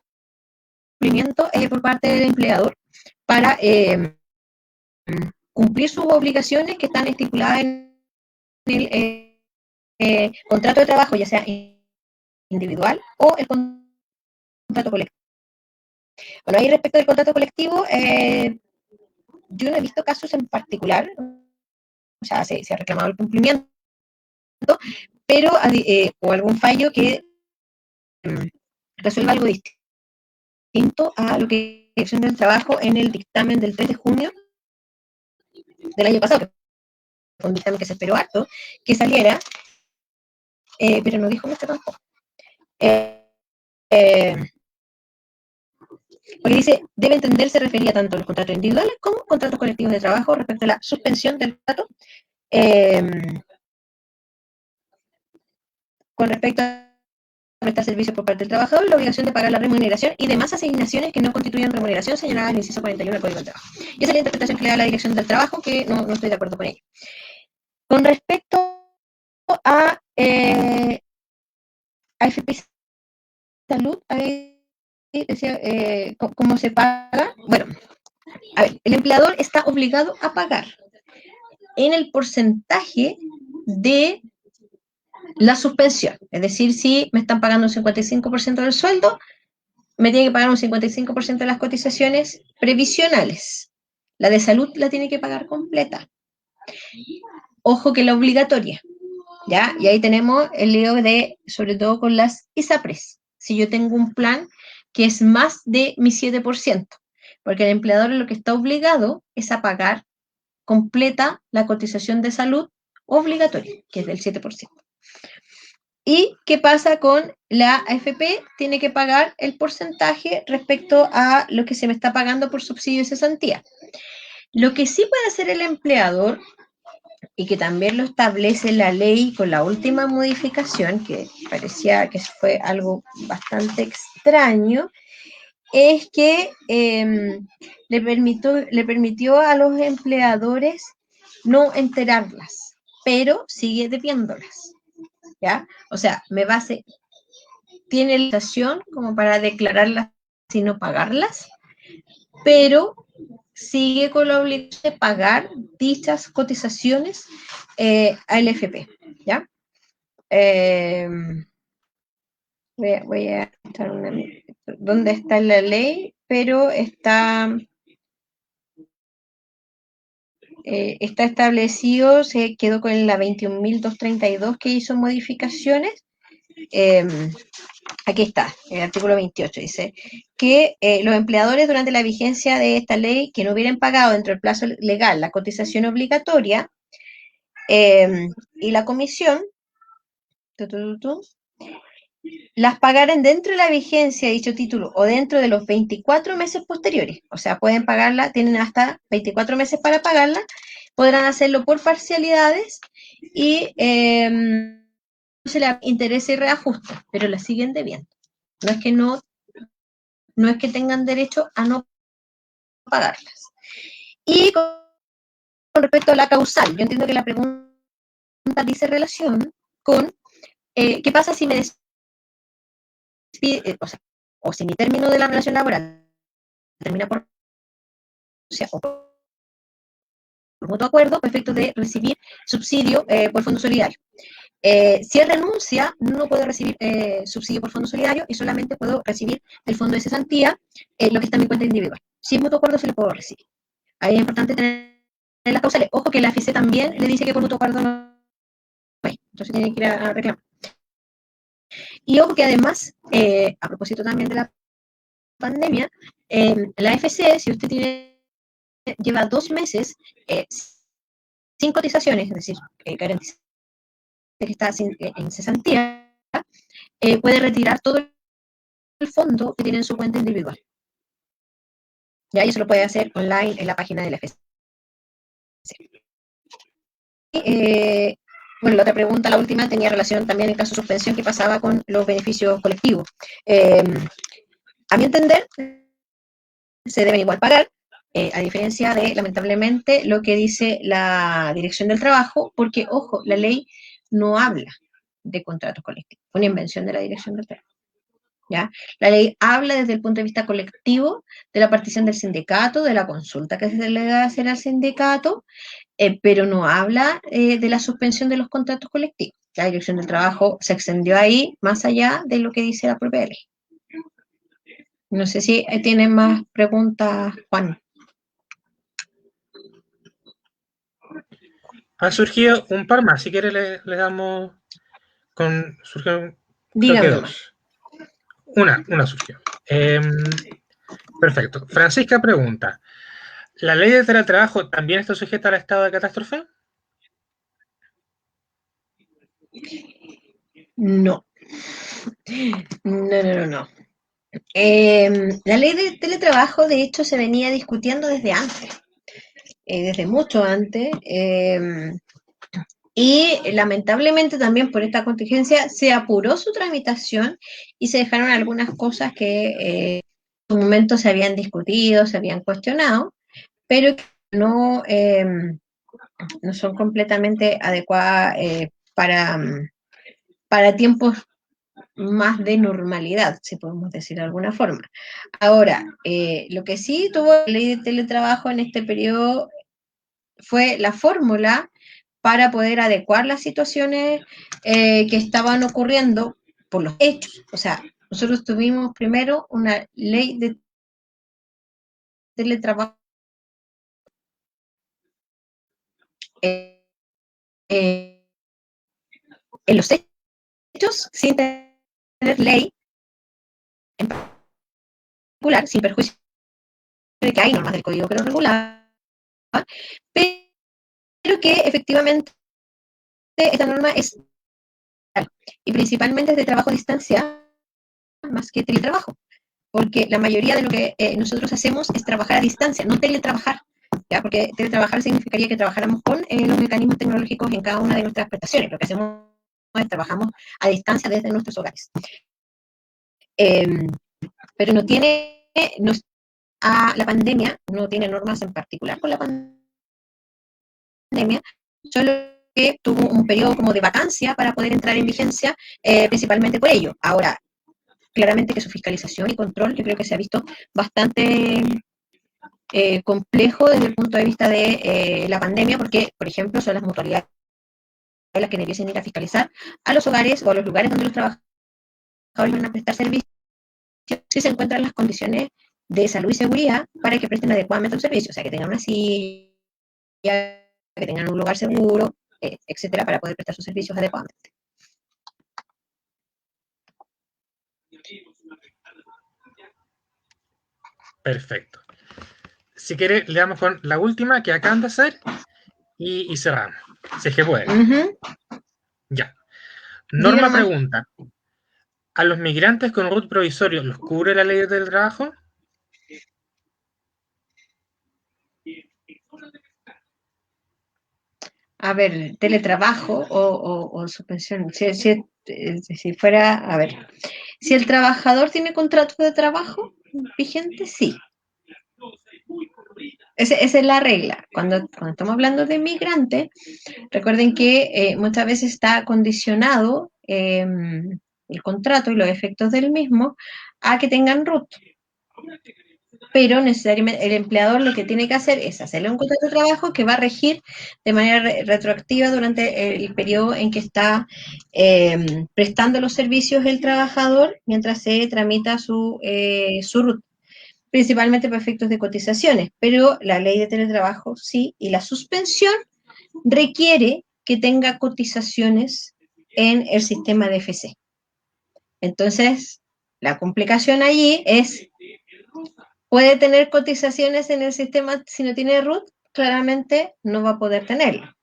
cumplimiento por parte del empleador para cumplir sus obligaciones que están estipuladas en el contrato de trabajo, ya sea individual o el contrato colectivo. Bueno, ahí respecto del contrato colectivo, yo no he visto casos en particular, o sea, se ha reclamado el cumplimiento, pero o algún fallo que resuelva algo distinto a lo que es el trabajo en el dictamen del 3 de junio del año pasado, que fue un dictamen que se esperó harto que saliera, pero no dijo mucho tampoco. Porque dice, debe entenderse, refería tanto a los contratos individuales como contratos colectivos de trabajo respecto a la suspensión del contrato con respecto a prestar servicios por parte del trabajador, la obligación de pagar la remuneración y demás asignaciones que no constituyan remuneración señalada en el inciso 41 del Código del Trabajo. Y esa es la interpretación que le da la Dirección del Trabajo, que no estoy de acuerdo con ella. Con respecto a AFP Salud, decía, ¿cómo se paga? Bueno, a ver, el empleador está obligado a pagar en el porcentaje de la suspensión. Es decir, si me están pagando un 55% del sueldo, me tiene que pagar un 55% de las cotizaciones previsionales. La de salud la tiene que pagar completa. Ojo que la obligatoria, ¿ya? Y ahí tenemos el lío de, sobre todo con las ISAPRES. Si yo tengo un plan que es más de mi 7%, porque el empleador lo que está obligado es a pagar completa la cotización de salud obligatoria, que es del 7%. ¿Y qué pasa con la AFP? Tiene que pagar el porcentaje respecto a lo que se me está pagando por subsidio de cesantía. Lo que sí puede hacer el empleador, y que también lo establece la ley con la última modificación, que parecía que fue algo bastante extraño, es que le permitió a los empleadores no enterarlas, pero sigue debiéndolas, ¿ya? O sea, tiene la licitación como para declararlas y no pagarlas, pero sigue con la obligación de pagar dichas cotizaciones al FP, ¿ya? Voy a estar dónde está la ley, pero está establecido, se quedó con la 21.232 que hizo modificaciones. Aquí está, el artículo 28 dice que los empleadores durante la vigencia de esta ley que no hubieran pagado dentro del plazo legal la cotización obligatoria y la comisión, las pagaran dentro de la vigencia de dicho título o dentro de los 24 meses posteriores. O sea, pueden pagarla, tienen hasta 24 meses para pagarla, podrán hacerlo por parcialidades y se le interesa y reajusta, pero la siguen debiendo. No es que tengan derecho a no pagarlas. Y con respecto a la causal, yo entiendo que la pregunta dice relación con qué pasa si me despide, o si mi término de la relación laboral termina por, o sea, o por mutuo acuerdo, por efecto de recibir subsidio por fondo solidario. Si él renuncia, no puedo recibir subsidio por fondo solidario y solamente puedo recibir el fondo de cesantía, lo que está en mi cuenta individual. Si es mutuo acuerdo, se lo puedo recibir. Ahí es importante tener las causales. Ojo que la AFC también le dice que por mutuo acuerdo no hay. Entonces tiene que ir a reclamar. Y ojo que además, a propósito también de la pandemia, la AFC, si usted lleva 2 meses sin cotizaciones, es decir, garantiza que está en cesantía, puede retirar todo el fondo que tiene en su cuenta individual. Ya, y eso lo puede hacer online en la página de la FSC. Bueno, la otra pregunta, la última, tenía relación también en caso de suspensión, ¿qué pasaba con los beneficios colectivos? A mi entender, se deben igual pagar, a diferencia de, lamentablemente, lo que dice la Dirección del Trabajo, porque, ojo, la ley no habla de contratos colectivos, fue una invención de la Dirección del Trabajo. ¿Ya? La ley habla desde el punto de vista colectivo de la partición del sindicato, de la consulta que se le va a hacer al sindicato, pero no habla de la suspensión de los contratos colectivos. La Dirección del Trabajo se extendió ahí más allá de lo que dice la propia ley. No sé si tienen más preguntas, Juan. Han surgido un par más, si quiere le damos surgieron creo que Dígame más. dos. Una surgió. Perfecto. Francisca pregunta, ¿la ley de teletrabajo también está sujeta al estado de catástrofe? No. No. La ley de teletrabajo, de hecho, se venía discutiendo desde antes, desde mucho antes, y lamentablemente también por esta contingencia se apuró su tramitación y se dejaron algunas cosas que en su momento se habían discutido, se habían cuestionado, pero que no son completamente adecuadas para tiempos más de normalidad, si podemos decir de alguna forma. Ahora, lo que sí tuvo la ley de teletrabajo en este periodo fue la fórmula para poder adecuar las situaciones que estaban ocurriendo por los hechos. O sea, nosotros tuvimos primero una ley de teletrabajo eh, eh, en los hechos sin tener ley en particular, sin perjuicio de que hay normas del código que lo regulaban, pero que efectivamente esta norma es y principalmente es de trabajo a distancia más que teletrabajo, porque la mayoría de lo que nosotros hacemos es trabajar a distancia, no teletrabajar, ¿ya? Porque teletrabajar significaría que trabajáramos con los mecanismos tecnológicos en cada una de nuestras prestaciones. Lo que hacemos es trabajamos a distancia desde nuestros hogares. Pero no tiene, la pandemia no tiene normas en particular con la pandemia, solo que tuvo un periodo como de vacancia para poder entrar en vigencia, principalmente por ello. Ahora, claramente que su fiscalización y control yo creo que se ha visto bastante complejo desde el punto de vista de la pandemia, porque, por ejemplo, son las mutualidades las que debiesen ir a fiscalizar a los hogares o a los lugares donde los trabajadores van a prestar servicios si se encuentran las condiciones de salud y seguridad para que presten adecuadamente el servicio, o sea, que tengan una silla, que tengan un lugar seguro, etcétera, para poder prestar sus servicios adecuadamente. Perfecto. Si quiere, le damos con la última que acaban de hacer y cerramos. Si es que puede. Ya. Norma pregunta, ¿a los migrantes con RUT provisorio los cubre la ley del trabajo? A ver, teletrabajo o suspensión. Si fuera, a ver, si el trabajador tiene contrato de trabajo vigente, sí. Esa es la regla. Cuando estamos hablando de migrantes, recuerden que muchas veces está condicionado el contrato y los efectos del mismo a que tengan RUT. Pero necesariamente el empleador lo que tiene que hacer es hacerle un contrato de trabajo que va a regir de manera retroactiva durante el periodo en que está prestando los servicios el trabajador mientras se tramita su RUT, principalmente para efectos de cotizaciones, pero la ley de teletrabajo sí, y la suspensión requiere que tenga cotizaciones en el sistema de FC. Entonces, la complicación allí es, ¿puede tener cotizaciones en el sistema si no tiene RUT? Claramente no va a poder tenerlo.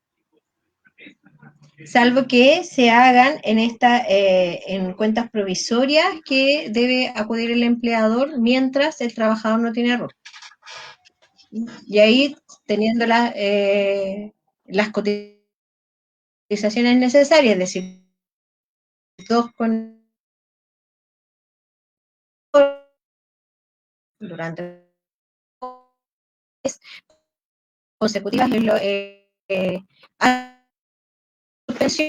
Salvo que se hagan en cuentas provisorias que debe acudir el empleador mientras el trabajador no tiene RUT. Y ahí, teniendo las cotizaciones necesarias, es decir, dos con durante consecutivas a suspensión,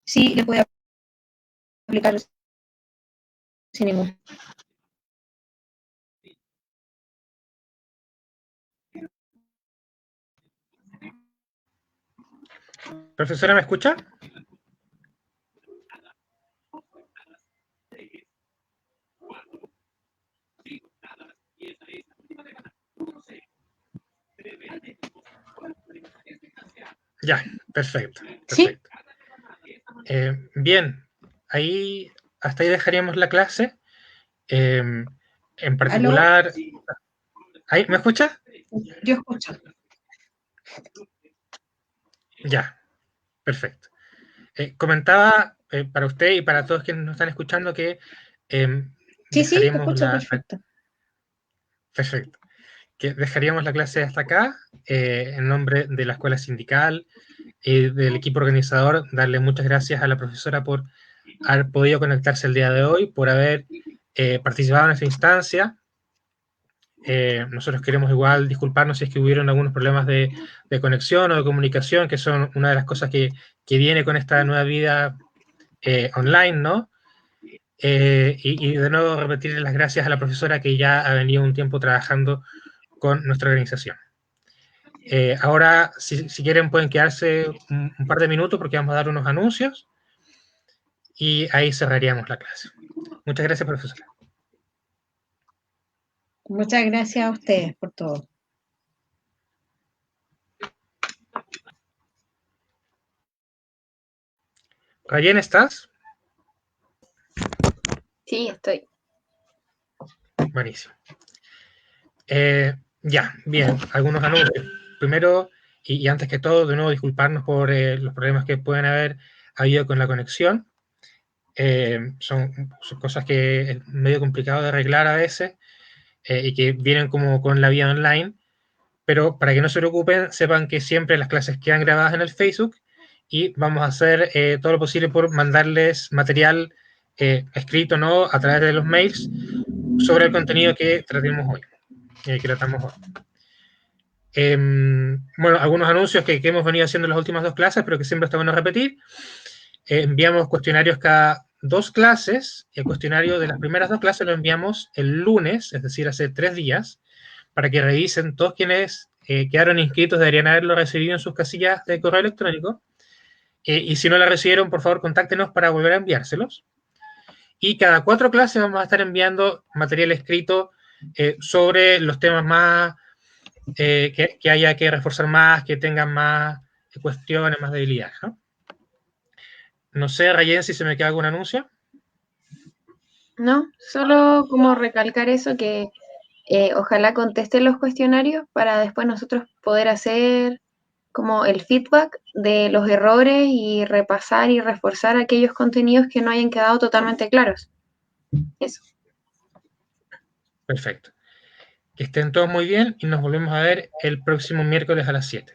sí le puede aplicar sin ningún. Profesora, ¿me escucha? Ya, perfecto, Sí, perfecto. Bien, ahí hasta ahí dejaríamos la clase. En aló, particular, ¿ahí me escucha? yo escucho. Ya, perfecto. Comentaba para usted y para todos quienes nos están escuchando que Sí, sí, te dejaríamos escucho perfecto. perfecto, que dejaríamos la clase hasta acá, en nombre de la escuela sindical y del equipo organizador, darle muchas gracias a la profesora por haber podido conectarse el día de hoy, por haber participado en esta instancia. Nosotros queremos igual disculparnos si es que hubieron algunos problemas de conexión o de comunicación, que son una de las cosas que viene con esta nueva vida online, ¿no? Y de nuevo repetirle las gracias a la profesora que ya ha venido un tiempo trabajando con nuestra organización. Ahora, si quieren, pueden quedarse un par de minutos porque vamos a dar unos anuncios y ahí cerraríamos la clase. Muchas gracias, profesora. Muchas gracias a ustedes por todo. Rayen, ¿estás? Sí, estoy. Buenísimo. Ya, bien, algunos anuncios. Primero, y antes que todo, de nuevo, disculparnos por los problemas que pueden haber habido con la conexión. Son cosas que es medio complicado de arreglar a veces y que vienen como con la vida online, pero para que no se preocupen, sepan que siempre las clases quedan grabadas en el Facebook y vamos a hacer todo lo posible por mandarles material escrito, ¿no?, a través de los mails sobre el contenido que tratemos hoy, que tratamos hoy. Bueno, algunos anuncios que hemos venido haciendo en las últimas dos clases, pero que siempre está bueno repetir. Enviamos cuestionarios cada dos clases. El cuestionario de las primeras dos clases lo enviamos el lunes, es decir, hace 3 días, para que revisen todos quienes quedaron inscritos, deberían haberlo recibido en sus casillas de correo electrónico. Y si no la recibieron, por favor, contáctenos para volver a enviárselos. Y cada 4 clases vamos a estar enviando material escrito sobre los temas más que haya que reforzar más, que tengan más cuestiones, más debilidades, ¿no? No sé, Rayen, si se me queda algún anuncio. No, solo como recalcar eso que ojalá contesten los cuestionarios para después nosotros poder hacer como el feedback de los errores y repasar y reforzar aquellos contenidos que no hayan quedado totalmente claros. Eso. Perfecto. Que estén todos muy bien y nos volvemos a ver el próximo miércoles a las 7.